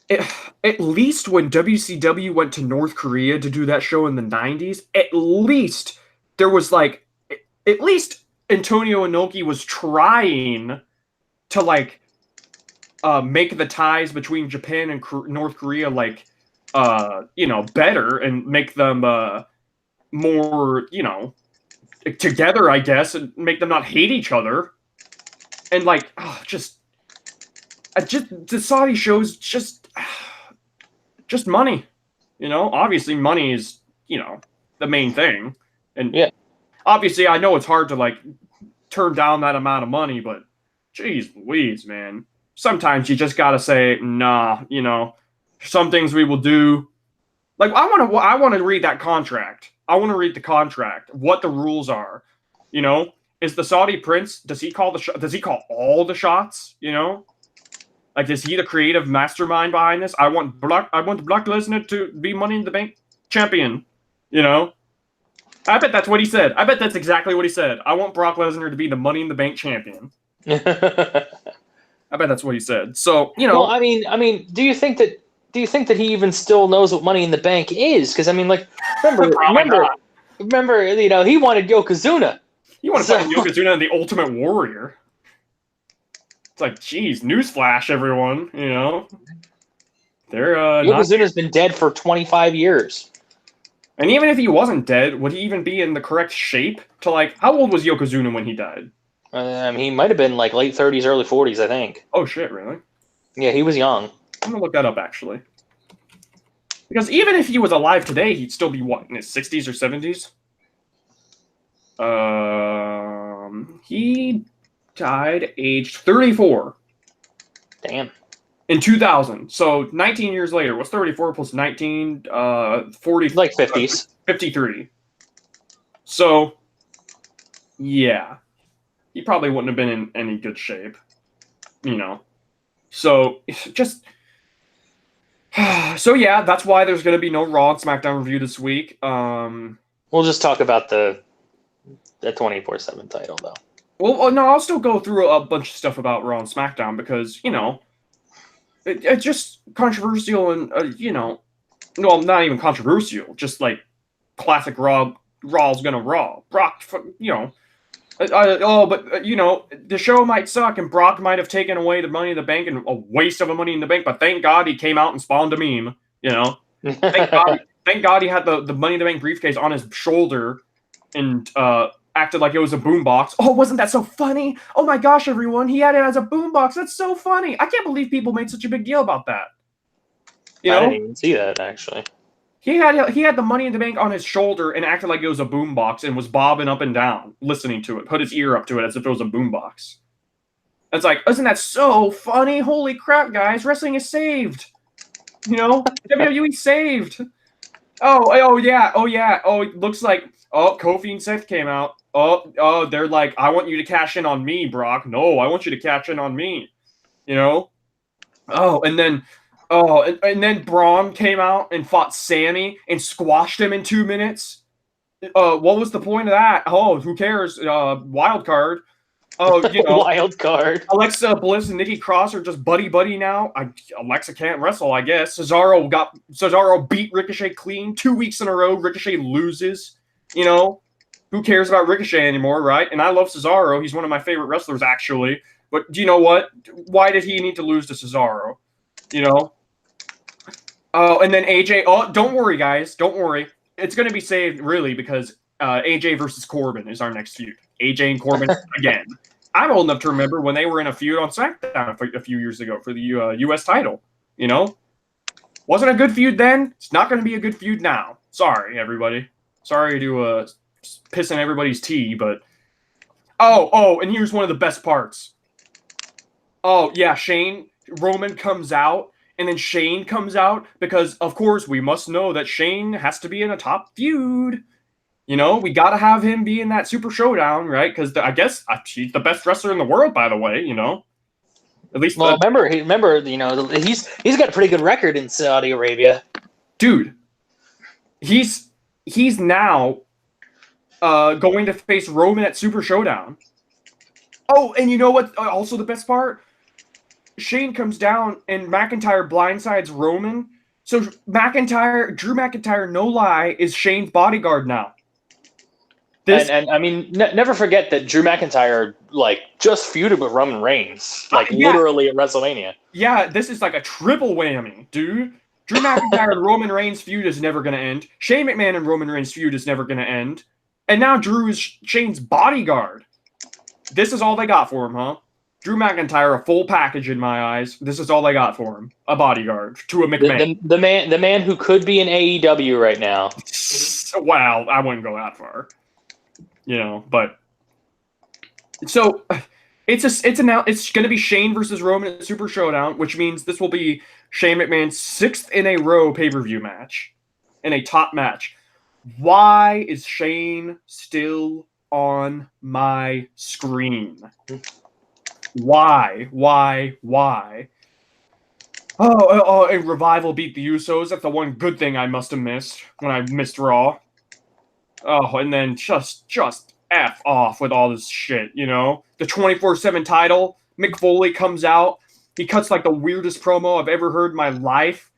at least when WCW went to North Korea to do that show in the 90s, at least there was like, at least Antonio Inoki was trying to like make the ties between Japan and North Korea like better and make them more, together, I guess, and make them not hate each other. And like, just the Saudi shows just money. You know, obviously money is, the main thing. And yeah, obviously I know it's hard to like turn down that amount of money, but geez Louise, man. Sometimes you just gotta say, nah, some things we will do. Like I want to read that contract. I want to read the contract, what the rules are. You know, is the Saudi prince? Does he call does he call all the shots? You know, like is he the creative mastermind behind this? I want Brock Lesnar to be Money in the Bank champion. You know, I bet that's what he said. I bet that's exactly what he said. I want Brock Lesnar to be the Money in the Bank champion. I bet that's what he said. So Well, I mean, do you think that he even still knows what Money in the Bank is? Because I mean, like, remember, he wanted Yokozuna. You want to find Yokozuna and the Ultimate Warrior? It's like, geez, newsflash, everyone. They're Yokozuna's been dead for 25 years. And even if he wasn't dead, would he even be in the correct shape to like? How old was Yokozuna when he died? He might have been like late 30s, early 40s, I think. Oh shit, really? Yeah, he was young. I'm gonna look that up actually. Because even if he was alive today, he'd still be what, in his 60s or 70s? He died aged 34. Damn. In 2000. So 19 years later. What's 34 plus 19? 40. Like 50s. 53. So, yeah. He probably wouldn't have been in any good shape. So, just... So, yeah, that's why there's going to be no Raw and SmackDown review this week. We'll just talk about the 24/7 title, though. Well, no, I'll still go through a bunch of stuff about Raw and SmackDown because, it's just controversial and, well, not even controversial, just like classic Raw. Raw's gonna Raw. Brock, the show might suck and Brock might have taken away the Money in the Bank and a waste of a Money in the Bank, but thank God he came out and spawned a meme, Thank God he had the Money in the Bank briefcase on his shoulder and acted like it was a boombox. Oh, wasn't that so funny? Oh my gosh, everyone, he had it as a boombox. That's so funny. I can't believe people made such a big deal about that. I didn't even see that, actually. He had the Money in the Bank on his shoulder and acted like it was a boombox and was bobbing up and down, listening to it, put his ear up to it as if it was a boombox. It's like, isn't that so funny? Holy crap, guys, wrestling is saved. WWE saved. Oh yeah. Oh, it looks like Kofi and Seth came out. Oh, they're like, I want you to cash in on me, Brock. No, I want you to cash in on me. And then Braun came out and fought Sammy and squashed him in 2 minutes. What was the point of that? Oh, who cares? Wild card. Oh, Wild card. Alexa Bliss and Nikki Cross are just buddy now. Alexa can't wrestle, I guess. Cesaro beat Ricochet clean 2 weeks in a row. Ricochet loses. Who cares about Ricochet anymore, right? And I love Cesaro. He's one of my favorite wrestlers, actually. But do you know what? Why did he need to lose to Cesaro? Oh, and then AJ. Oh, don't worry, guys. Don't worry. It's going to be saved, really, because AJ versus Corbin is our next feud. AJ and Corbin again. I'm old enough to remember when they were in a feud on SmackDown a few years ago for the U.S. title. Wasn't a good feud then. It's not going to be a good feud now. Sorry, everybody. Sorry to pissing everybody's tea, but and here's one of the best parts. Oh yeah, Roman comes out, and then Shane comes out because, of course, we must know that Shane has to be in a top feud. We got to have him be in that Super Showdown, right? Because I guess he's the best wrestler in the world, by the way. At least. Well, remember, he's got a pretty good record in Saudi Arabia, dude. He's now going to face Roman at Super Showdown. Oh, and you know what? Also, the best part: Shane comes down and McIntyre blindsides Roman. So Drew McIntyre, no lie, is Shane's bodyguard now. And I mean, never forget that Drew McIntyre just feuded with Roman Reigns, literally at WrestleMania. Yeah, this is like a triple whammy, dude. Drew McIntyre and Roman Reigns feud is never going to end. Shane McMahon and Roman Reigns feud is never going to end. And now Drew is Shane's bodyguard. This is all they got for him, huh? Drew McIntyre, a full package in my eyes. This is all they got for him. A bodyguard to a McMahon. The man who could be in AEW right now. Wow, I wouldn't go that far. But so it's going to be Shane versus Roman at Super Showdown, which means this will be Shane McMahon's 6th in a row pay-per-view match, in a top match. Why is Shane still on my screen? Why? Oh, a Revival beat the Usos. That's the one good thing I must have missed when I missed Raw. Oh, and then just F off with all this shit, The 24/7 title, Mick Foley comes out. He cuts the weirdest promo I've ever heard in my life.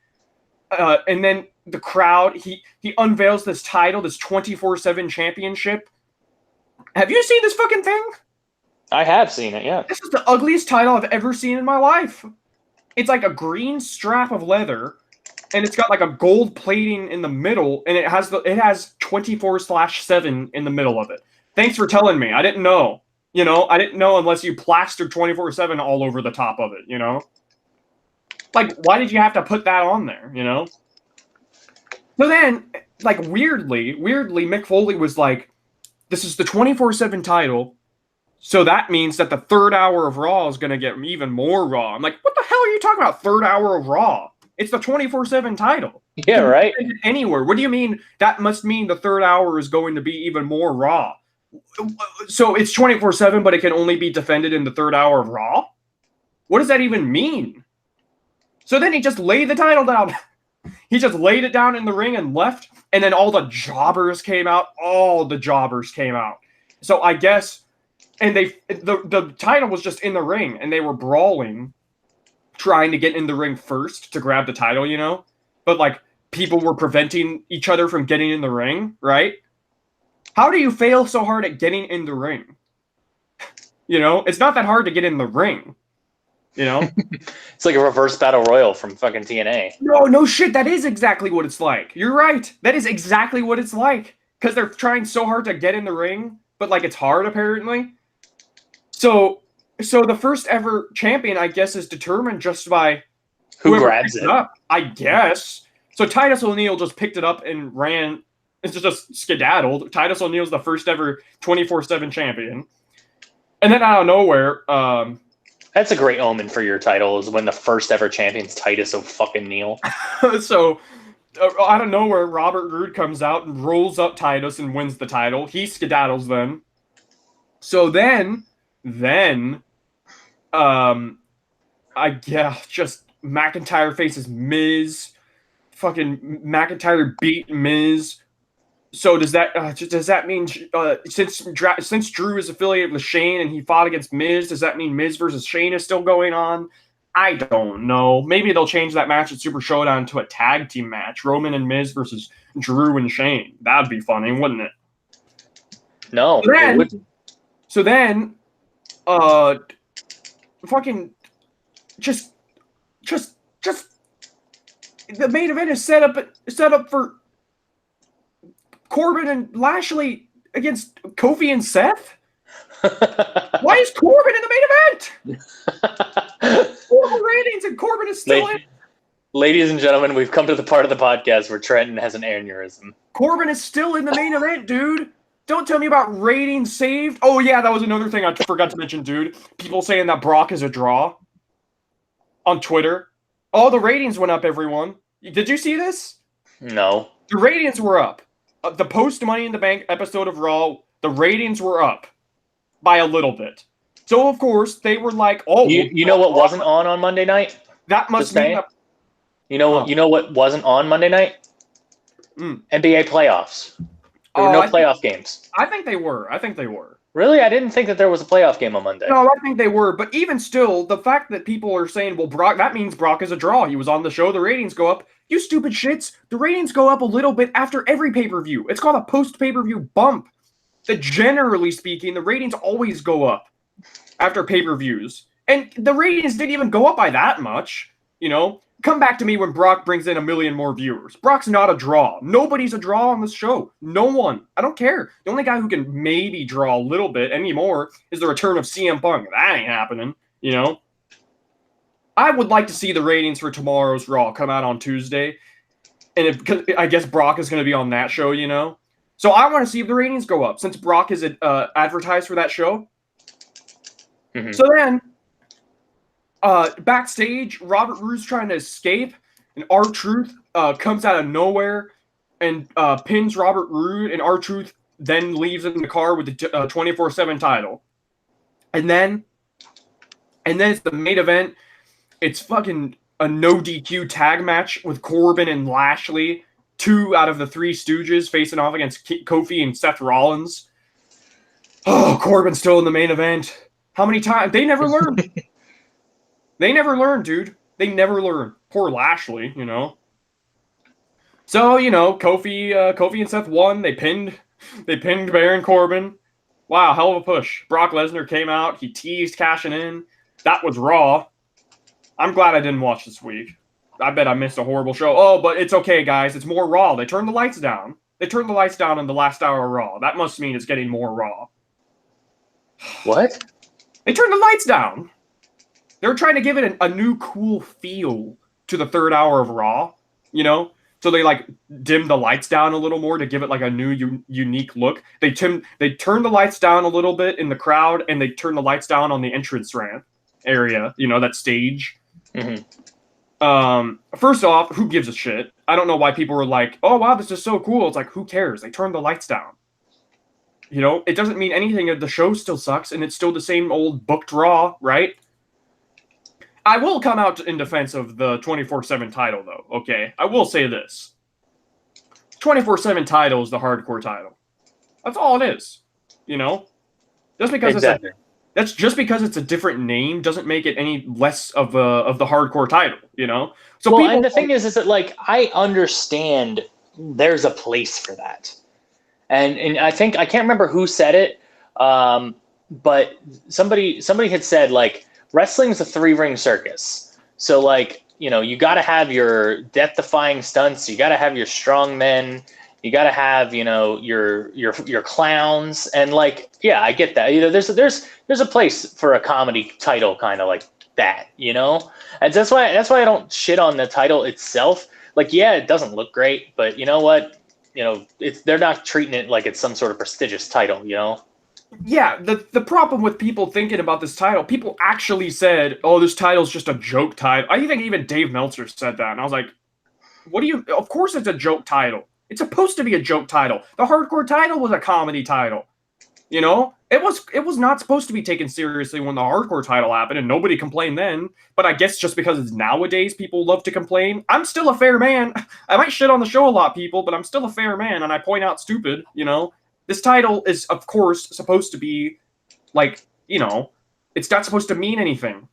And then the crowd, he unveils this title, this 24/7 championship. Have you seen this fucking thing? I have seen it, yeah. This is the ugliest title I've ever seen in my life. It's like a green strap of leather, and it's got a gold plating in the middle, and it has 24/7 in the middle of it. Thanks for telling me. I didn't know. I didn't know unless you plastered 24/7 all over the top of it, Why did you have to put that on there, So then, weirdly, Mick Foley was like, this is the 24/7 title, so that means that the third hour of Raw is going to get even more Raw. I'm like, what the hell are you talking about, third hour of Raw? It's the 24/7 title. Yeah, right? Anywhere. What do you mean? That must mean the third hour is going to be even more Raw. So it's 24/7, but it can only be defended in the third hour of Raw? What does that even mean? So then he just laid the title down. He just laid it down in the ring and left, and then all the jobbers came out. So I guess, and the title was just in the ring, and they were brawling, trying to get in the ring first to grab the title, But people were preventing each other from getting in the ring, right? How do you fail so hard at getting in the ring? It's not that hard to get in the ring. It's like a reverse battle royal from fucking TNA. No shit. That is exactly what it's like. You're right. That is exactly what it's like. Because they're trying so hard to get in the ring, but it's hard apparently. So the first ever champion, I guess, is determined just by who grabs it up, I guess. So Titus O'Neil just picked it up and ran. It's just skedaddled. Titus O'Neil's the first ever 24/7 champion. And then out of nowhere, that's a great omen for your title, is when the first ever champion's Titus O'Neil. So out of nowhere, Robert Roode comes out and rolls up Titus and wins the title. He skedaddles then. So then just McIntyre faces Miz. Fucking McIntyre beat Miz. So does that mean since Drew is affiliated with Shane and he fought against Miz, does that mean Miz versus Shane is still going on? I don't know. Maybe they'll change that match at Super Showdown to a tag team match, Roman and Miz versus Drew and Shane. That'd be funny, wouldn't it? No, it wouldn't. So then, fucking, just the main event is set up for Corbin and Lashley against Kofi and Seth. Why is Corbin in the main event? Horrible ratings, and Corbin is still in. Ladies and gentlemen, we've come to the part of the podcast where Trenton has an aneurysm. Corbin is still in the main event, dude. Don't tell me about ratings saved. Oh, yeah, that was another thing I forgot to mention, dude. People saying that Brock is a draw on Twitter. Oh, the ratings went up, everyone. Did you see this? No. The ratings were up. The post-Money in the Bank episode of Raw, the ratings were up by a little bit. So, of course, they were like, oh. You know what wasn't on Monday night? That must mean... You know what wasn't on Monday night? NBA playoffs. There were no playoff games. I think they were. Really? I didn't think that there was a playoff game on Monday. No, I think they were. But even still, the fact that people are saying, well, Brock, that means Brock is a draw. He was on the show. The ratings go up. You stupid shits. The ratings go up a little bit after every pay-per-view. It's called a post-pay-per-view bump. That generally speaking, the ratings always go up after pay-per-views. And the ratings didn't even go up by that much, you know? Come back to me when Brock brings in 1 million more viewers. Brock's not a draw. Nobody's a draw on this show. No one. I don't care. The only guy who can maybe draw a little bit anymore is the return of CM Punk. That ain't happening, you know? I would like to see the ratings for tomorrow's Raw come out on Tuesday. And I guess Brock is going to be on that show, you know? So I want to see if the ratings go up since Brock is advertised for that show. Mm-hmm. So then... backstage, Robert Roode's trying to escape, and R-Truth comes out of nowhere and pins Robert Roode, and R-Truth then leaves in the car with the 24/7 title. And then it's the main event. It's fucking a no DQ tag match with Corbin and Lashley, 2 out of the 3 Stooges facing off against Kofi and Seth Rollins. Oh, Corbin's still in the main event. How many times? They never learn. They never learn, dude. They never learn. Poor Lashley, you know. So, you know, Kofi and Seth won. They pinned Baron Corbin. Wow, hell of a push. Brock Lesnar came out. He teased cashing in. That was Raw. I'm glad I didn't watch this week. I bet I missed a horrible show. Oh, but it's okay, guys. It's more Raw. They turned the lights down. They turned the lights down in the last hour of Raw. That must mean it's getting more Raw. What? They turned the lights down. They were trying to give it a new cool feel to the third hour of Raw, you know? So they, like, dimmed the lights down a little more to give it, like, a new, unique look. They turned the lights down a little bit in the crowd, and they turned the lights down on the entrance ramp area, you know, that stage. Mm-hmm. First off, who gives a shit? I don't know why people were like, oh, wow, this is so cool. It's like, who cares? They turned the lights down. You know, it doesn't mean anything. The show still sucks, and it's still the same old booked Raw, right? I will come out in defense of the 24/7 title, though, okay? I will say this. 24/7 title is the hardcore title. That's all it is, you know? Just because it's a different name doesn't make it any less of the hardcore title, you know? So and the thing is that, like, I understand there's a place for that. And I think, I can't remember who said it, but somebody had said, like, wrestling's a 3-ring circus. So, like, you know, you got to have your death-defying stunts. You got to have your strong men. You got to have, you know, your clowns. And, like, yeah, I get that. You know, there's a place for a comedy title kind of like that, you know? And that's why I don't shit on the title itself. Like, yeah, it doesn't look great, but you know what? You know, they're not treating it like it's some sort of prestigious title, you know? Yeah, the problem with people thinking about this title, people actually said, oh, this title's just a joke title. I think even Dave Meltzer said that. And I was like, of course it's a joke title. It's supposed to be a joke title. The hardcore title was a comedy title. You know? it was not supposed to be taken seriously when the hardcore title happened, and nobody complained then. But I guess just because it's nowadays, people love to complain. I'm still a fair man. I might shit on the show a lot, people, but I'm still a fair man, and I point out stupid. This title is, of course, supposed to be like, it's not supposed to mean anything.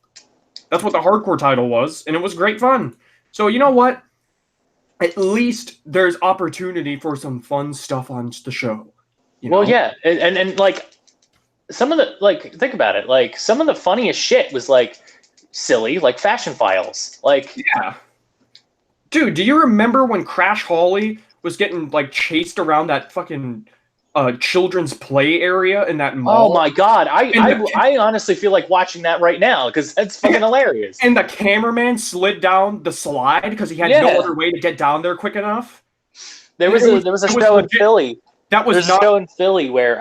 That's what the hardcore title was, and it was great fun. So you know what? At least there's opportunity for some fun stuff on the show. Well, yeah, and like some of the think about it. Like some of the funniest shit was like silly, like Fashion Files. Like yeah, dude, do you remember when Crash Holly was getting like chased around that fucking children's play area in that mall? Oh my god, I honestly feel like watching that right now because that's fucking hilarious. And the cameraman slid down the slide because he had no other way to get down there quick enough. There was a show in Philly. That was a show in Philly where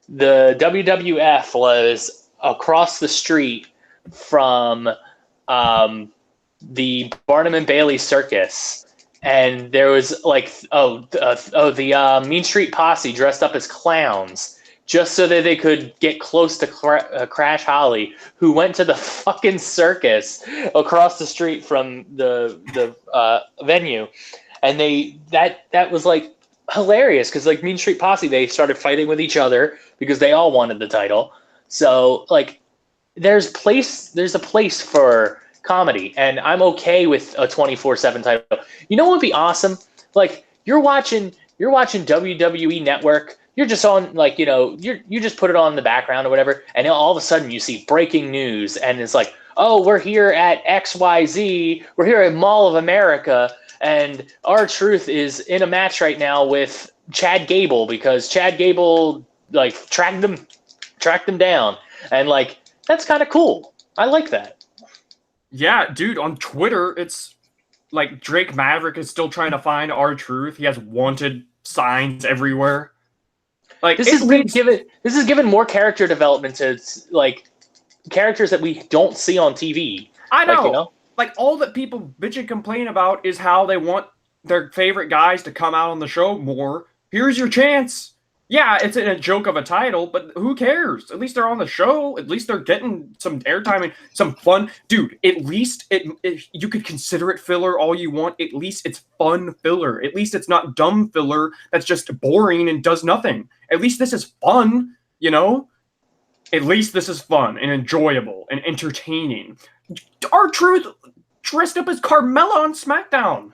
the WWF was across the street from the Barnum and Bailey Circus, and there was like the Mean Street Posse dressed up as clowns just so that they could get close to Crash Holly, who went to the fucking circus across the street from the venue, and that was like hilarious because like Mean Street Posse, they started fighting with each other because they all wanted the title. So like there's a place for comedy, and I'm okay with a 24/7 title. You know what would be awesome? Like you're watching WWE Network, you're just on like, you just put it on in the background or whatever, and all of a sudden you see breaking news and it's like, oh, we're here at XYZ, we're here at Mall of America, and R-Truth is in a match right now with Chad Gable because Chad Gable like tracked them down, and like that's kind of cool. I like that. Yeah, dude, on Twitter it's like Drake Maverick is still trying to find R-Truth. He has wanted signs everywhere. Like this is given more character development to like characters that we don't see on TV. I know. Like all that people bitch and complain about is how they want their favorite guys to come out on the show more. Here's your chance. Yeah, it's a joke of a title, but who cares? At least they're on the show. At least they're getting some airtime and some fun. Dude, at least you could consider it filler all you want. At least it's fun filler. At least it's not dumb filler that's just boring and does nothing. At least this is fun, At least this is fun and enjoyable and entertaining. R-Truth dressed up as Carmella on SmackDown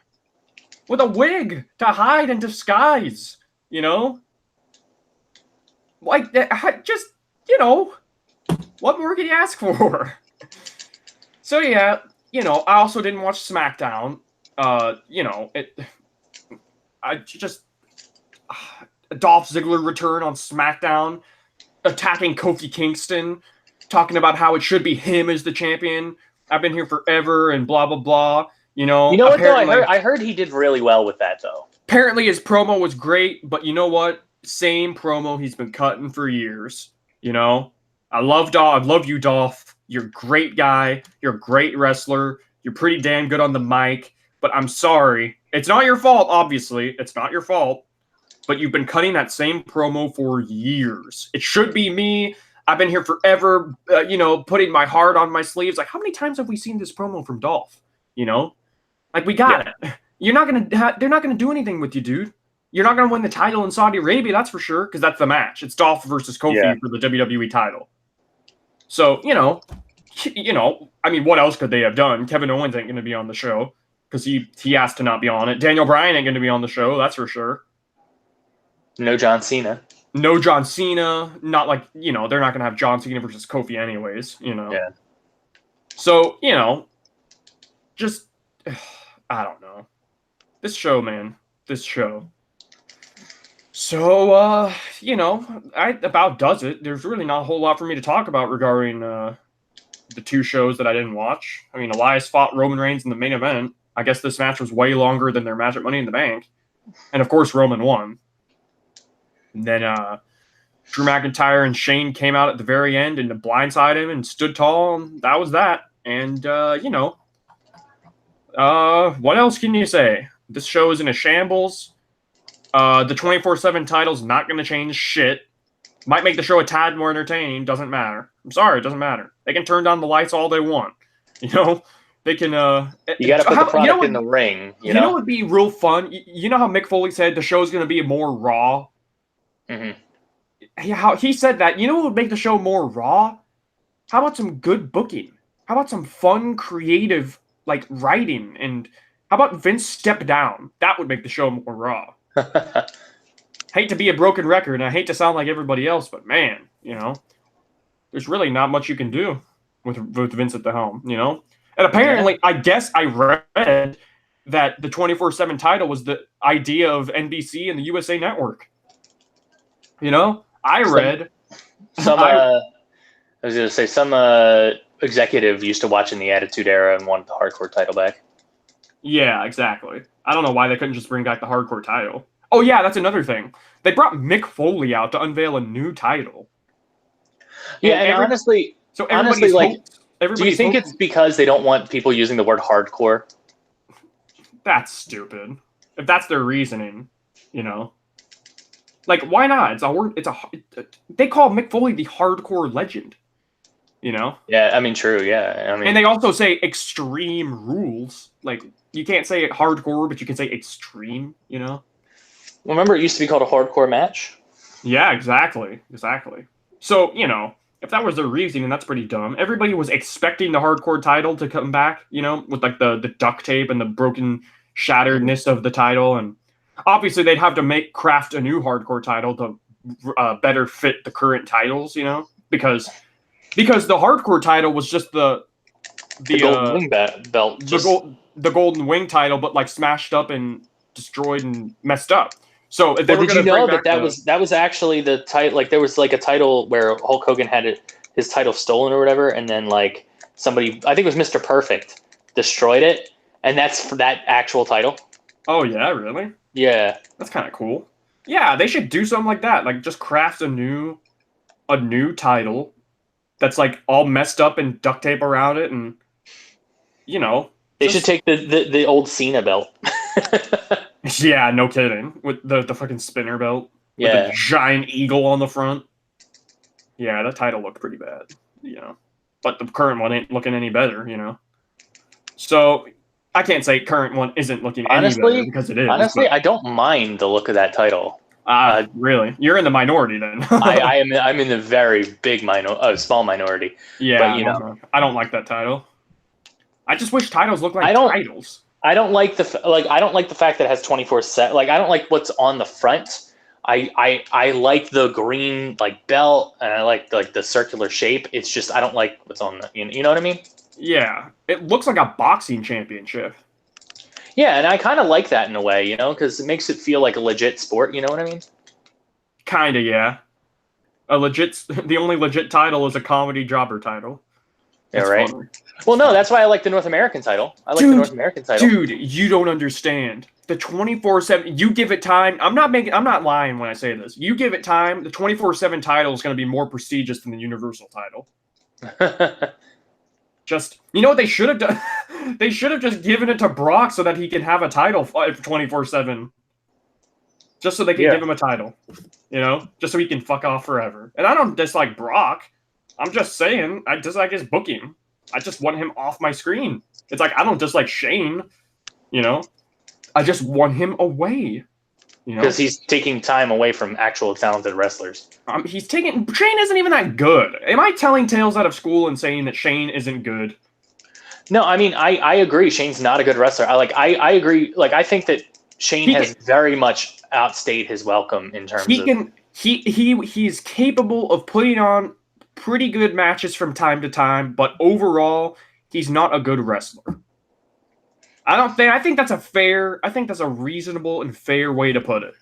with a wig to hide and disguise, Like, just, what more can you ask for? So, yeah, I also didn't watch SmackDown. Dolph Ziggler return on SmackDown, attacking Kofi Kingston, talking about how it should be him as the champion. I've been here forever and blah, blah, blah. You know what, though? I heard he did really well with that, though. Apparently his promo was great, but you know what? Same promo he's been cutting for years. I love Dolph. I love you, Dolph. You're a great guy. You're a great wrestler. You're pretty damn good on the mic. But I'm sorry. It's not your fault, obviously. It's not your fault. But you've been cutting that same promo for years. It should be me. I've been here forever, putting my heart on my sleeves. Like, how many times have we seen this promo from Dolph? Like, we got it. You're not going to, they're not going to do anything with you, dude. You're not going to win the title in Saudi Arabia, that's for sure, because that's the match. It's Dolph versus Kofi for the WWE title. So, I mean, what else could they have done? Kevin Owens ain't going to be on the show because he asked to not be on it. Daniel Bryan ain't going to be on the show, that's for sure. No John Cena. No John Cena. Not like, they're not going to have John Cena versus Kofi anyways, Yeah. So, just, I don't know. This show, man. This show. So, that about does it. There's really not a whole lot for me to talk about regarding the two shows that I didn't watch. I mean, Elias fought Roman Reigns in the main event. I guess this match was way longer than their match at Money in the Bank. And, of course, Roman won. And then Drew McIntyre and Shane came out at the very end and blindsided him and stood tall, and that was that. And, what else can you say? This show is in a shambles. The 24/7 title's not going to change shit. Might make the show a tad more entertaining. Doesn't matter. I'm sorry, it doesn't matter. They can turn down the lights all they want. You know, they can. You got to put the product in the ring. You know, what would be real fun? You know how Mick Foley said the show's going to be more raw. How he said that. You know what would make the show more raw? How about some good booking? How about some fun, creative writing? And how about Vince step down? That would make the show more raw. Hate to be a broken record, and I hate to sound like everybody else, but man, there's really not much you can do with Vince at the helm, And apparently, I guess I read that the 24/7 title was the idea of NBC and the USA Network. I read I was going to say some executive used to watch in the Attitude Era and wanted the hardcore title back. Yeah, exactly. I don't know why they couldn't just bring back the hardcore title. Oh yeah, that's another thing. They brought Mick Foley out to unveil a new title. Yeah, and honestly, do you think it's because they don't want people using the word hardcore? That's stupid. If that's their reasoning, why not? They call Mick Foley the hardcore legend. Yeah, I mean, true. Yeah, and they also say extreme rules. You can't say hardcore, but you can say extreme. Well, remember, it used to be called a hardcore match. Yeah, exactly. So if that was their reasoning, that's pretty dumb. Everybody was expecting the hardcore title to come back. With the duct tape and the broken, shatteredness of the title, and obviously they'd have to craft a new hardcore title to better fit the current titles. Because the hardcore title was just the golden wing belt, the golden wing title, but smashed up and destroyed and messed up. So if did you know that was actually the title? There was a title where Hulk Hogan had his title stolen or whatever, and then somebody, I think it was Mr. Perfect, destroyed it, and that's for that actual title. Oh yeah, really? Yeah, that's kind of cool. Yeah, they should do something like that. Just craft a new title that's all messed up and duct tape around it, and they should take the old Cena belt. Yeah, no kidding. With the fucking spinner belt. Yeah. With the giant eagle on the front. Yeah, that title looked pretty bad. But the current one ain't looking any better, So I can't say current one isn't looking any better because it is. Honestly, I don't mind the look of that title. Really? You're in the minority then. I'm in the very big small minority. Yeah, but, I don't like that title. I just wish titles look like titles. I don't like the fact that it has 24/7. I don't like what's on the front. I like the green belt, and I like the circular shape. It's just I don't like what's on the. You know what I mean? Yeah, it looks like a boxing championship. Yeah, and I kind of like that in a way, because it makes it feel like a legit sport. You know what I mean? Kinda, yeah. The only legit title is a comedy jobber title. Yeah, right. Funny. Well, no, that's why I like the North American title. The North American title. Dude, you don't understand. The 24/7. You give it time. I'm not lying when I say this. You give it time. The 24/7 title is going to be more prestigious than the Universal title. Just what they should have done? They should have just given it to Brock so that he can have a title 24/7. Just so they can give him a title. Just so he can fuck off forever. And I don't dislike Brock. I'm just saying, I dislike his booking. I just want him off my screen. It's I don't dislike Shane, I just want him away. Because he's taking time away from actual talented wrestlers. Shane isn't even that good. Am I telling tales out of school and saying that Shane isn't good? No, I mean, I agree. Shane's not a good wrestler. I agree. I think that Shane has very much outstayed his welcome in terms of... He's capable of putting on pretty good matches from time to time, but overall, he's not a good wrestler. I think that's a reasonable and fair way to put it.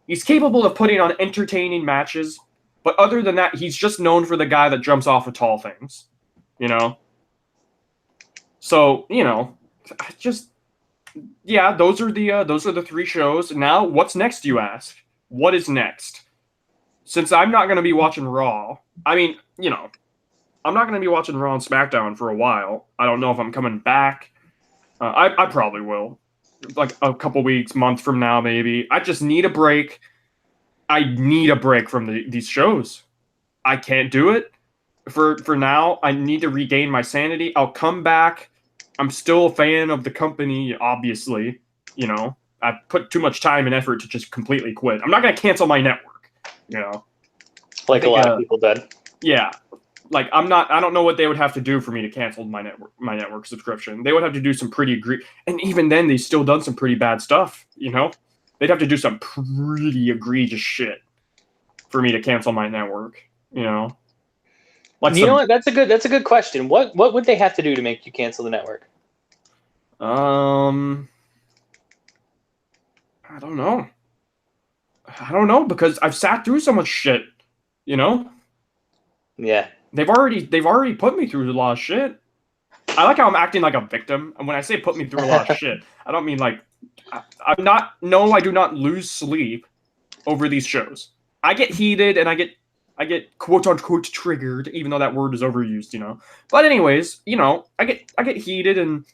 He's capable of putting on entertaining matches, but other than that, he's just known for the guy that jumps off of tall things. So, those are the three shows. Now, what's next, you ask? What is next? Since I'm not going to be watching Raw, I'm not going to be watching Raw and SmackDown for a while. I don't know if I'm coming back. I probably will. A couple weeks, month from now, maybe. I just need a break. I need a break from these shows. I can't do it for now. I need to regain my sanity. I'll come back. I'm still a fan of the company, obviously. You know, I put too much time and effort to just completely quit. I'm not gonna cancel my network. You know, Like a lot of people did. Yeah, like I don't know what they would have to do for me to cancel my network subscription. They would have to do some pretty and even then they still done some pretty bad stuff, you know? They'd have to do some pretty egregious shit for me to cancel my network, you know? Like you know what? That's a good question. What would they have to do to make you cancel the network? I don't know. I don't know because I've sat through so much shit, you know? Yeah. They've already put me through a lot of shit. I like how I'm acting like a victim. And when I say put me through a lot of shit, I don't mean like I'm not. No, I do not lose sleep over these shows. I get heated and I get quote unquote triggered, even though that word is overused, you know. But anyways, you know, I get heated and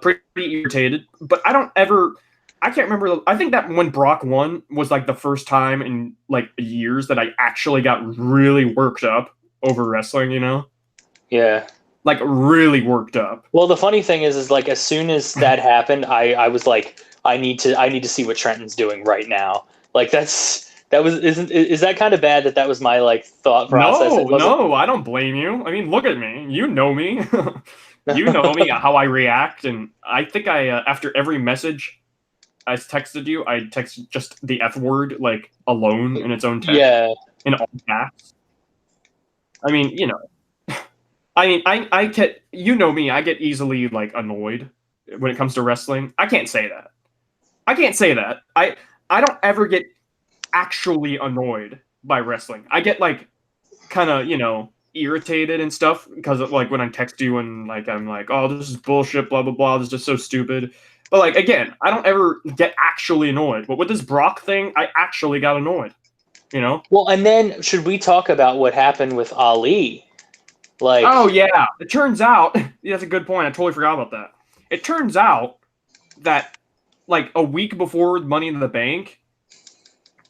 pretty irritated. But I don't ever. I can't remember. I think that when Brock won was like the first time in like years that I actually got really worked up over wrestling. You know. Yeah. Like really worked up. Well, the funny thing is like as soon as that happened, I was like, I need to see what Trenton's doing right now. Like is that kind of bad that was my like thought process? No, I don't blame you. I mean, look at me. You know me. You know me, how I react, and I think I after every message I texted you, I texted just the F word like alone in its own text. Yeah. In all caps. I mean, you know. I mean, I get, you know me, I get easily like annoyed when it comes to wrestling. I can't say that. I don't ever get actually annoyed by wrestling. I get like kind of, you know, irritated and stuff because of, like when I text you and like I'm like, oh, this is bullshit, blah blah blah, this is just so stupid. But like again, I don't ever get actually annoyed. But with this Brock thing, I actually got annoyed. You know? Well, and then should we talk about what happened with Ali? Like, oh yeah, it turns out that's a good point. I totally forgot about that. It turns out that like a week before Money in the Bank,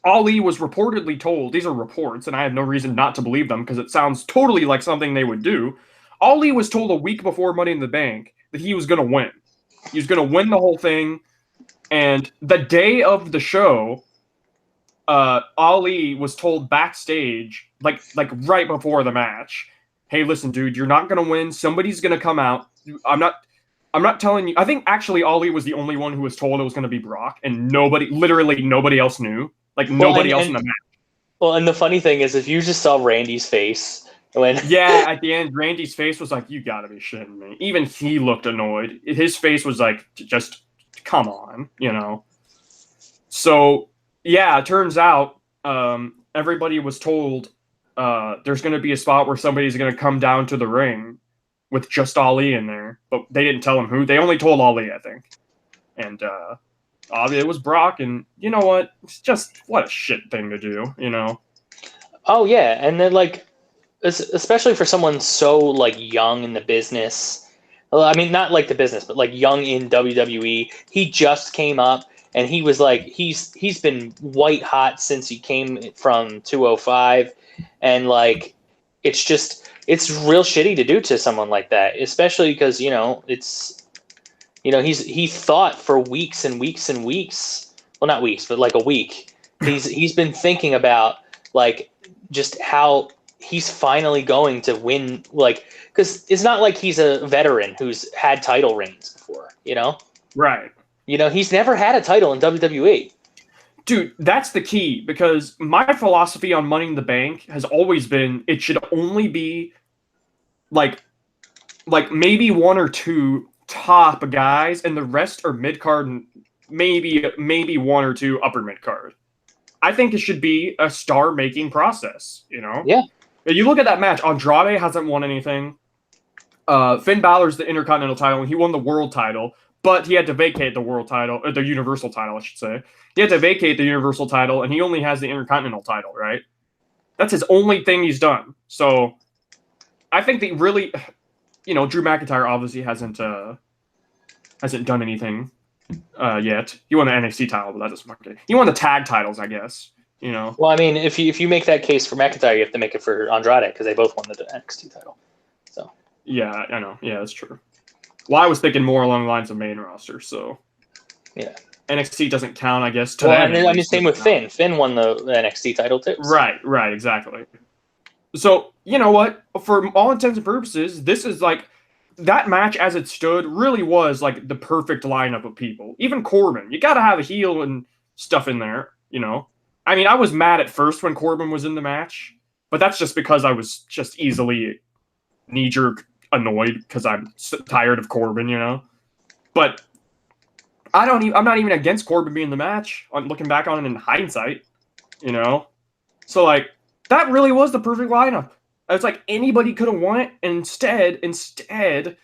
Ali was reportedly told, these are reports, and I have no reason not to believe them because it sounds totally like something they would do. Ali was told a week before Money in the Bank that he was going to win. He was going to win the whole thing. And the day of the show, Ali was told backstage, like right before the match, hey, listen, dude, you're not going to win. Somebody's going to come out. I'm not telling you. I think actually Ali was the only one who was told it was going to be Brock, and literally nobody else knew. Like nobody else in the match. Well, and the funny thing is, if you just saw Randy's face when yeah, at the end, Randy's face was like, "You gotta be shitting me." Even he looked annoyed. His face was like, "Just come on," you know. So yeah, it turns out everybody was told there's going to be a spot where somebody's going to come down to the ring with just Ali in there, but they didn't tell him who. They only told Ali, I think. And it was Brock, and you know what? It's just what a shit thing to do, you know? Oh yeah, and then like, especially for someone so like young in the business. Well, I mean, not like the business, but like young in WWE. He just came up, and he was like, he's been white hot since he came from 205, and like, it's real shitty to do to someone like that, especially because you know he thought for weeks and weeks and weeks. Well, not weeks, but like a week. He's been thinking about like just how he's finally going to win, like, because it's not like he's a veteran who's had title reigns before, you know? Right. You know, he's never had a title in WWE. Dude, that's the key, because my philosophy on Money in the Bank has always been it should only be like maybe one or two top guys, and the rest are mid card and maybe one or two upper mid card. I think it should be a star making process, you know? Yeah. You look at that match, Andrade hasn't won anything. Finn Balor's the Intercontinental title, and he won the world title, but he had to vacate the world title, or the Universal title, I should say. He had to vacate the Universal title, and he only has the Intercontinental title, right? That's his only thing he's done. So I think that really, you know, Drew McIntyre obviously hasn't done anything yet. He won the NXT title, but that doesn't matter. He won the tag titles, I guess. You know. Well, I mean, if you make that case for McIntyre, you have to make it for Andrade because they both won the NXT title. So. Yeah, I know. Yeah, that's true. Well, I was thinking more along the lines of main roster, so yeah. NXT doesn't count, I guess. Well, I mean, same with Finn. Finn won the NXT title too. So. Right, exactly. So, you know what? For all intents and purposes, this is like that match as it stood really was like the perfect lineup of people. Even Corbin, you got to have a heel and stuff in there, you know. I mean, I was mad at first when Corbin was in the match, but that's just because I was just easily knee-jerk annoyed because I'm tired of Corbin, you know. But I'm not even against Corbin being in the match. I'm looking back on it in hindsight, you know. So like that really was the perfect lineup. It's like anybody could have won it, and instead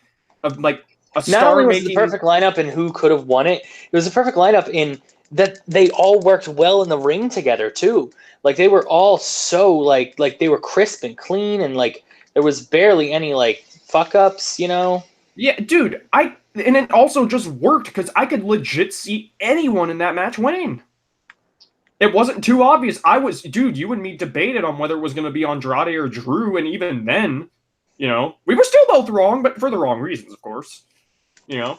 of like a star. Not only was it the perfect lineup and who could have won it, it was a perfect lineup in that they all worked well in the ring together too. Like they were all so like they were crisp and clean, and like there was barely any like fuck ups, you know. Yeah, dude. And it also just worked because I could legit see anyone in that match winning. It wasn't too obvious. Dude, you and me debated on whether it was going to be Andrade or Drew, and even then, you know, we were still both wrong, but for the wrong reasons, of course. You know?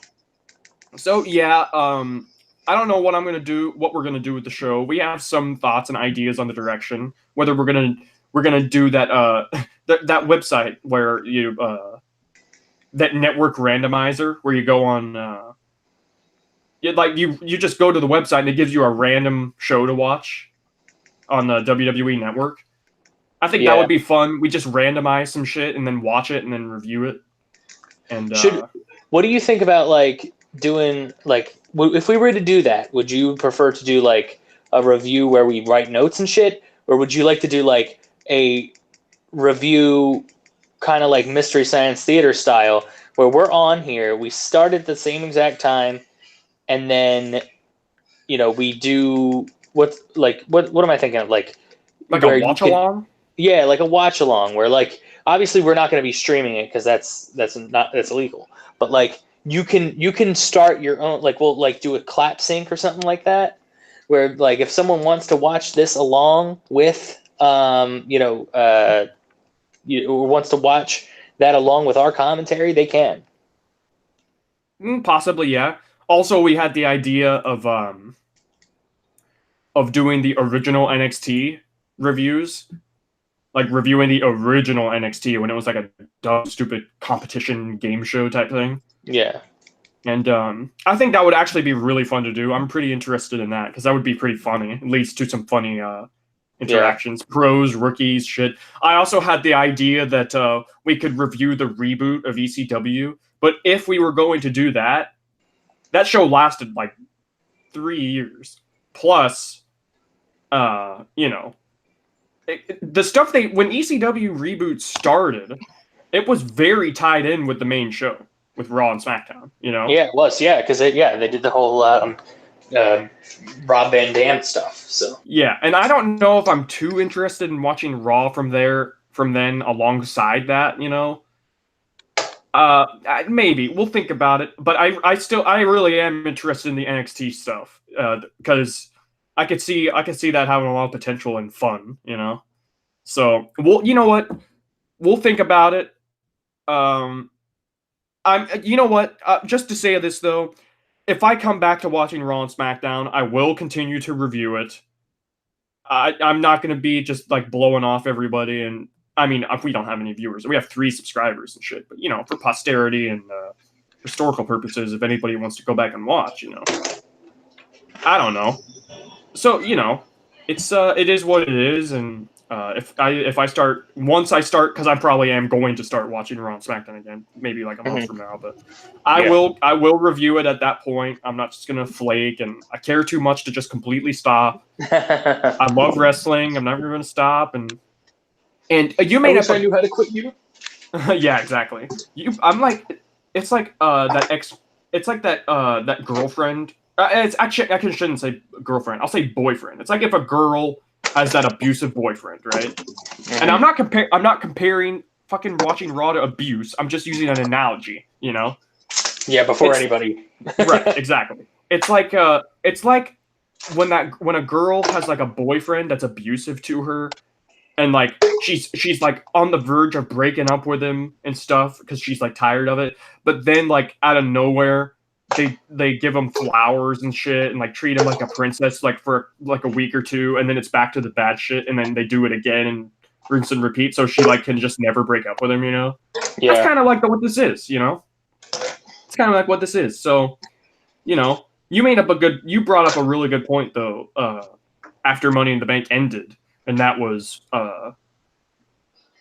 So, yeah, I don't know what we're going to do with the show. We have some thoughts and ideas on the direction, whether we're going to do that, that website where you, that network randomizer where you go on, you just go to the website and it gives you a random show to watch on the WWE network. I think that would be fun. We just randomize some shit and then watch it and then review it. And what do you think about like doing like if we were to do that? Would you prefer to do like a review where we write notes and shit, or would you like to do like a review kind of like Mystery Science Theater style where we're on here, we start at the same exact time? And then, you know, we do what am I thinking of? Like a watch along? Yeah, like a watch along where like obviously we're not going to be streaming it because that's illegal. But like you can start your own, like we'll like do a clap sync or something like that, where like if someone wants to watch this along with wants to watch that along with our commentary, they can. Possibly, yeah. Also, we had the idea of doing the original NXT reviews, like reviewing the original NXT when it was like a dumb, stupid competition game show type thing. Yeah. And I think that would actually be really fun to do. I'm pretty interested in that because that would be pretty funny. It leads to some funny interactions, pros, rookies, shit. I also had the idea that we could review the reboot of ECW, but if we were going to do that, that show lasted like 3 years. Plus, the stuff when ECW reboot started, it was very tied in with the main show, with Raw and SmackDown, you know? Yeah, it was, yeah, because they did the whole Rob Van Dam stuff, so. Yeah, and I don't know if I'm too interested in watching Raw from then alongside that, you know? Maybe we'll think about it, but I really am interested in the NXT stuff because I could see that having a lot of potential and fun, you know. So you know what, we'll think about it. Just to say this though, if I come back to watching Raw and SmackDown, I will continue to review it. I'm not going to be just like blowing off everybody and. I mean, if we don't have any viewers, we have 3 subscribers and shit, but, you know, for posterity and historical purposes, if anybody wants to go back and watch, you know, I don't know. So, you know, it is what it is. And once I start, because I probably am going to start watching Raw and SmackDown again, maybe like a month from now, but I will review it at that point. I'm not just going to flake, and I care too much to just completely stop. I love wrestling. I'm never going to stop. And you may I knew how to quit you. Yeah, exactly. I'm like, it's like that girlfriend. It's actually I shouldn't say girlfriend. I'll say boyfriend. It's like if a girl has that abusive boyfriend, right? Mm-hmm. And I'm not comparing fucking watching Raw to abuse. I'm just using an analogy, you know? Yeah, before anybody. Right, exactly. It's like when a girl has like a boyfriend that's abusive to her, and like she's like on the verge of breaking up with him and stuff because she's like tired of it, but then like out of nowhere they give him flowers and shit and like treat him like a princess like for like a week or two, and then it's back to the bad shit, and then they do it again and rinse and repeat, so she like can just never break up with him, you know? Yeah. That's kind of like what this is, you know? It's kind of like what this is. So, you know, you brought up a really good point though, after Money in the Bank ended, and that was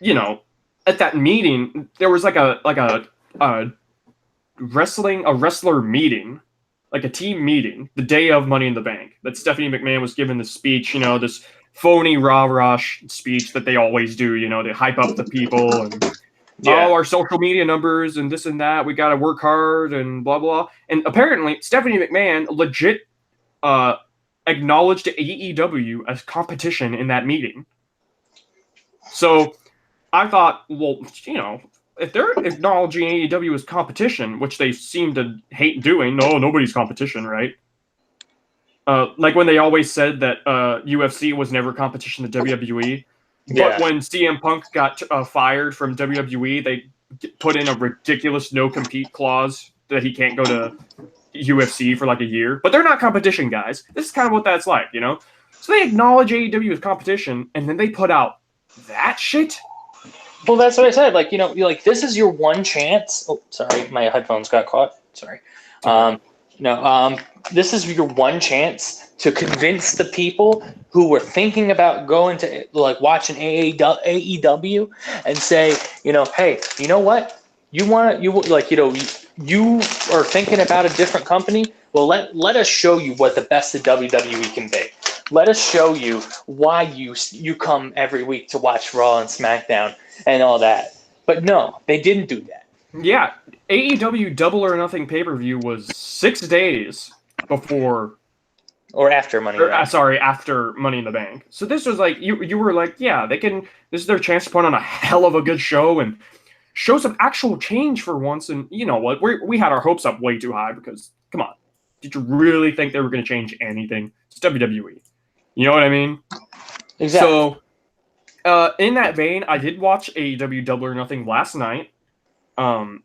you know, at that meeting there was like a wrestler meeting, like a team meeting, the day of Money in the Bank. That Stephanie McMahon was giving the speech, you know, this phony rah-rah speech that they always do, you know, they hype up the people and our social media numbers and this and that, we got to work hard and blah blah. And apparently Stephanie McMahon legit acknowledged AEW as competition in that meeting. So I thought, well, you know, if they're acknowledging AEW as competition, which they seem to hate doing, no, nobody's competition, right? Like when they always said that UFC was never competition to WWE. But when CM Punk got fired from WWE, they put in a ridiculous no-compete clause that he can't go to UFC for like a year. But they're not competition, guys. This is kind of what that's like, you know? So they acknowledge AEW as competition, and then they put out that shit? Well, that's what I said. Like, you know, like this is your one chance. Oh, sorry, my headphones got caught. Sorry. This is your one chance to convince the people who were thinking about going to like watching AEW and say, you know, hey, you know what? You are thinking about a different company. Well, let us show you what the best of WWE can be. Let us show you why you come every week to watch Raw and SmackDown and all that. But no, they didn't do that. Yeah, AEW Double or Nothing pay-per-view was 6 days before or after Money in the Bank. After Money in the Bank. So this was like you were like, yeah, they can. This is their chance to put on a hell of a good show and show some actual change for once. And you know what? We had our hopes up way too high because come on, did you really think they were going to change anything? It's WWE. You know what I mean? Exactly. So, in that vein, I did watch AEW Double or Nothing last night.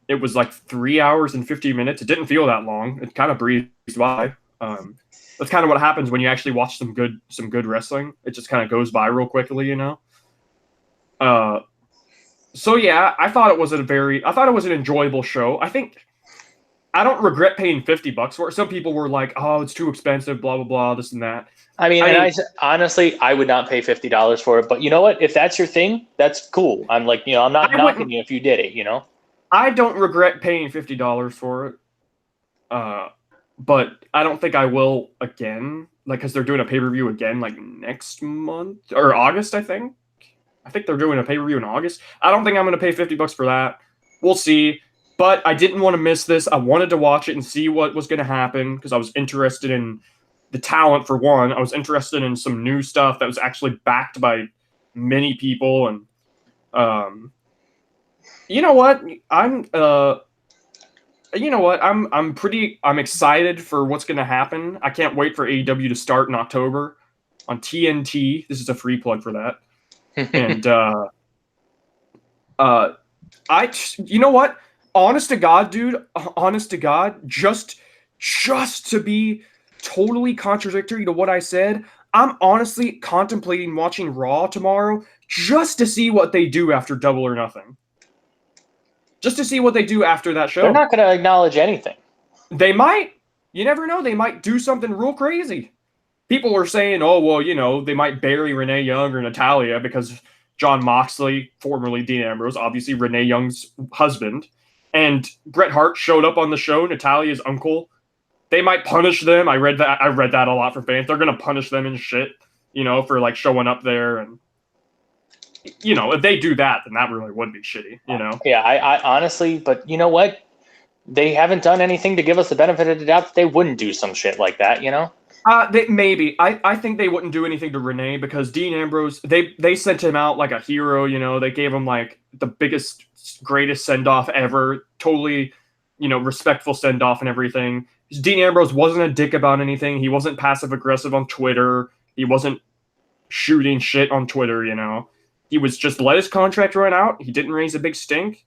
It was like 3 hours and 50 minutes. It didn't feel that long. It kind of breezed by. That's kind of what happens when you actually watch some good wrestling. It just kind of goes by real quickly, you know. So yeah, I thought it was an enjoyable show. I don't regret paying $50 for it. Some people were like, "Oh, it's too expensive," blah blah blah, this and that. I mean, honestly, I would not pay $50 for it. But you know what? If that's your thing, that's cool. I'm like, you know, I'm not knocking you if you did it. You know. I don't regret paying $50 for it, but I don't think I will again. Like, because they're doing a pay-per-view again, like next month or August, I think. I think they're doing a pay-per-view in August. I don't think I'm going to pay $50 for that. We'll see. But I didn't want to miss this. I wanted to watch it and see what was going to happen because I was interested in the talent for one. I was interested in some new stuff that was actually backed by many people, and you know what? I'm excited for what's going to happen. I can't wait for AEW to start in October on TNT. This is a free plug for that. And you know what? Honest to God, dude. Honest to God, just to be totally contradictory to what I said, I'm honestly contemplating watching Raw tomorrow just to see what they do after Double or Nothing. Just to see what they do after that show. They're not going to acknowledge anything. They might. You never know. They might do something real crazy. People are saying, oh, well, you know, they might bury Renee Young or Natalia because Jon Moxley, formerly Dean Ambrose, obviously Renee Young's husband, and Bret Hart showed up on the show, Natalia's uncle. They might punish them. I read that a lot from fans. They're going to punish them and shit, you know, for like showing up there. And, you know, if they do that, then that really would be shitty, you know? Yeah, I honestly, but you know what? They haven't done anything to give us the benefit of the doubt that they wouldn't do some shit like that, you know? Maybe. I think they wouldn't do anything to Renee because Dean Ambrose, they sent him out like a hero, you know? They gave him like the biggest, greatest send-off ever. Totally, you know, respectful send-off and everything. Dean Ambrose wasn't a dick about anything. He wasn't passive aggressive on Twitter. He wasn't shooting shit on Twitter, you know. He was just let his contract run out. He didn't raise a big stink.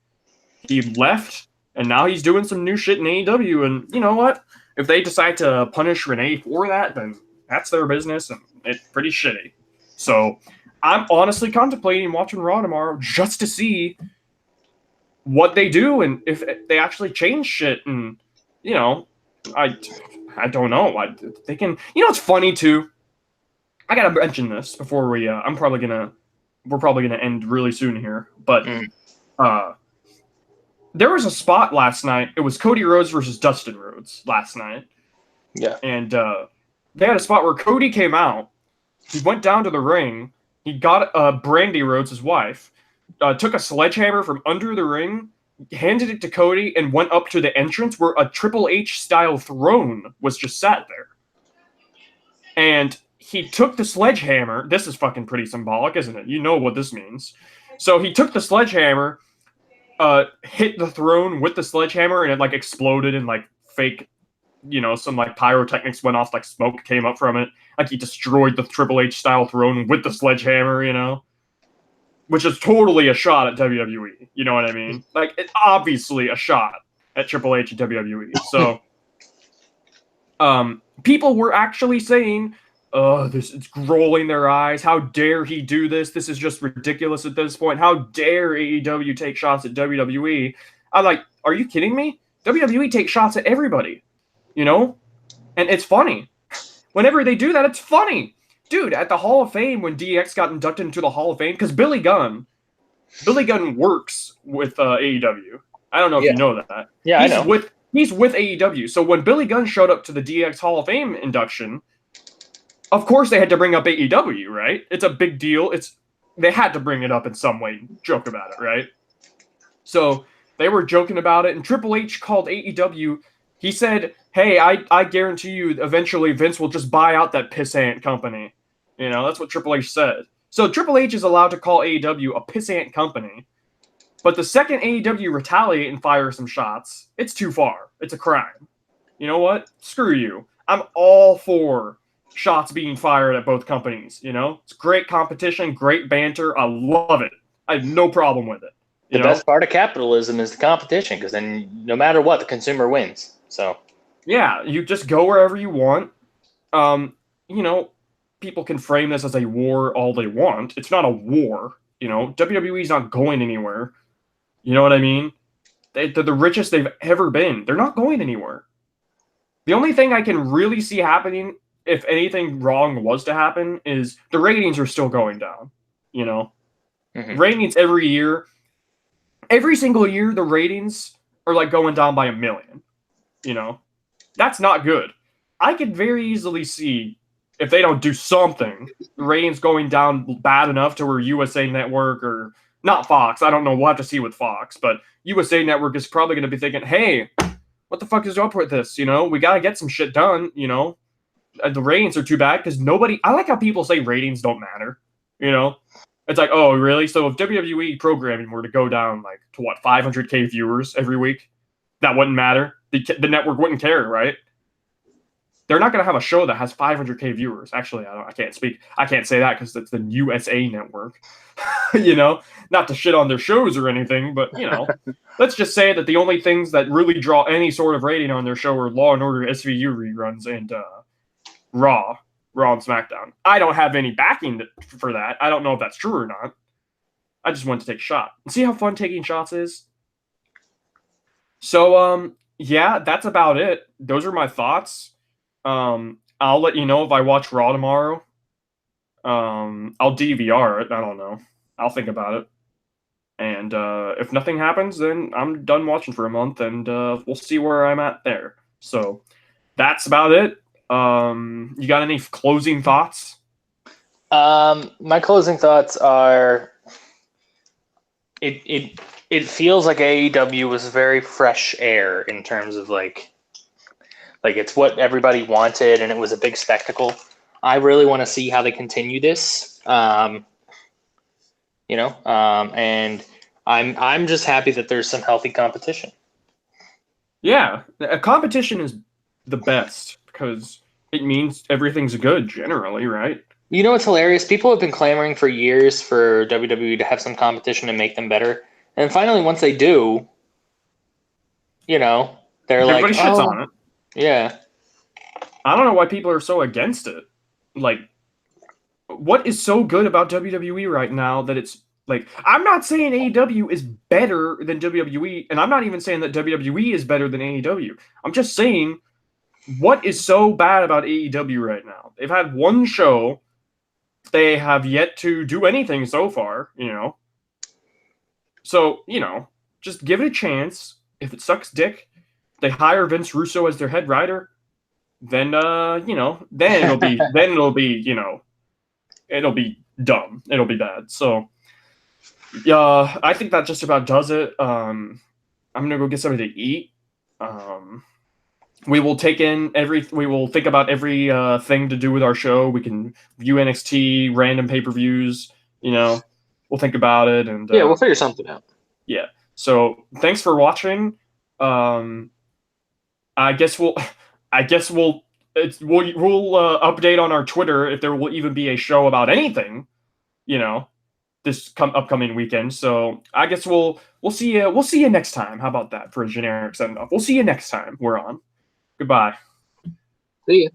He left, and now he's doing some new shit in AEW. And you know what? If they decide to punish Renee for that, then that's their business, and it's pretty shitty. So I'm honestly contemplating watching Raw tomorrow just to see what they do and if they actually change shit. And you know, I don't know. They can. You know, it's funny too. I gotta mention this before we. We're probably gonna end really soon here, but there was a spot last night. It was Cody Rhodes versus Dustin Rhodes last night. Yeah. And they had a spot where Cody came out. He went down to the ring. He got Brandy Rhodes, his wife, took a sledgehammer from under the ring, handed it to Cody, and went up to the entrance where a Triple H style throne was just sat there. And he took the sledgehammer. This is fucking pretty symbolic, isn't it? You know what this means. So he took the sledgehammer, hit the throne with the sledgehammer, and it like exploded and like fake, you know, some like pyrotechnics went off, like smoke came up from it. Like he destroyed the Triple H style throne with the sledgehammer, you know, which is totally a shot at WWE. You know what I mean? Like it's obviously a shot at Triple H and WWE. So, people were actually saying, "Oh, this is rolling their eyes. How dare he do this? This is just ridiculous at this point. How dare AEW take shots at WWE?" I'm like, "Are you kidding me? WWE takes shots at everybody, you know?" And it's funny. Whenever they do that, it's funny. Dude, at the Hall of Fame, when DX got inducted into the Hall of Fame, because Billy Gunn works with AEW. I don't know if you know that. Yeah, I know. He's with AEW. So when Billy Gunn showed up to the DX Hall of Fame induction, of course they had to bring up AEW, right? It's a big deal. They had to bring it up in some way, joke about it, right? So they were joking about it, and Triple H called AEW. He said, "Hey, I guarantee you eventually Vince will just buy out that pissant company." You know, that's what Triple H said. So Triple H is allowed to call AEW a pissant company, but the second AEW retaliate and fire some shots, it's too far. It's a crime. You know what? Screw you. I'm all for shots being fired at both companies, you know? It's great competition, great banter. I love it. I have no problem with it. The best part of capitalism is the competition, because then no matter what, the consumer wins. So yeah, you just go wherever you want. You know, people can frame this as a war all they want. It's not a war. You know, WWE's not going anywhere. You know what I mean? They're the richest they've ever been. They're not going anywhere. The only thing I can really see happening, if anything wrong was to happen, is the ratings are still going down. You know, ratings every year, every single year, the ratings are like going down by 1 million. You know, that's not good. I could very easily see, if they don't do something, the ratings going down bad enough to where USA Network, or not Fox, I don't know, we'll have to see with Fox, but USA Network is probably going to be thinking, "Hey, what the fuck is up with this? You know, we got to get some shit done, you know? The ratings are too bad," because I like how people say ratings don't matter, you know? It's like, oh, really? So if WWE programming were to go down like to what, 500K viewers every week, that wouldn't matter? The network wouldn't care, right? They're not going to have a show that has 500K viewers. Actually, I can't speak. I can't say that because it's the USA Network. You know, not to shit on their shows or anything, but, you know, let's just say that the only things that really draw any sort of rating on their show are Law & Order SVU reruns and Raw and SmackDown. I don't have any backing for that. I don't know if that's true or not. I just wanted to take a shot. See how fun taking shots is? So, yeah, that's about it. Those are my thoughts. I'll let you know if I watch Raw tomorrow. I'll DVR it. I don't know. I'll think about it. And if nothing happens, then I'm done watching for a month, and we'll see where I'm at there. So that's about it. You got any closing thoughts? My closing thoughts are, it feels like AEW was very fresh air in terms of like it's what everybody wanted, and it was a big spectacle. I really want to see how they continue this. And I'm just happy that there's some healthy competition. Yeah, a competition is the best because it means everything's good generally, right? You know what's hilarious? People have been clamoring for years for WWE to have some competition and make them better. And finally, once they do, you know, they're Everybody like, shits oh, on it. yeah. I don't know why people are so against it. Like, what is so good about WWE right now that it's like, I'm not saying AEW is better than WWE, and I'm not even saying that WWE is better than AEW. I'm just saying, what is so bad about AEW right now? They've had one show. They have yet to do anything so far, you know. So, you know, just give it a chance. If it sucks dick, they hire Vince Russo as their head writer, then you know, then it'll be, you know, it'll be dumb. It'll be bad. So, yeah, I think that just about does it. I'm gonna go get something to eat. We will we will think about every thing to do with our show. We can view NXT, random pay-per-views, you know. We'll think about it and Yeah, we'll figure something out. yeah. So thanks for watching. Um, I guess we'll we'll update on our Twitter if there will even be a show about anything, you know, this upcoming weekend. So I guess we'll see you next time. How about that for a generic send off? We'll see you next time we're on. Goodbye. See ya.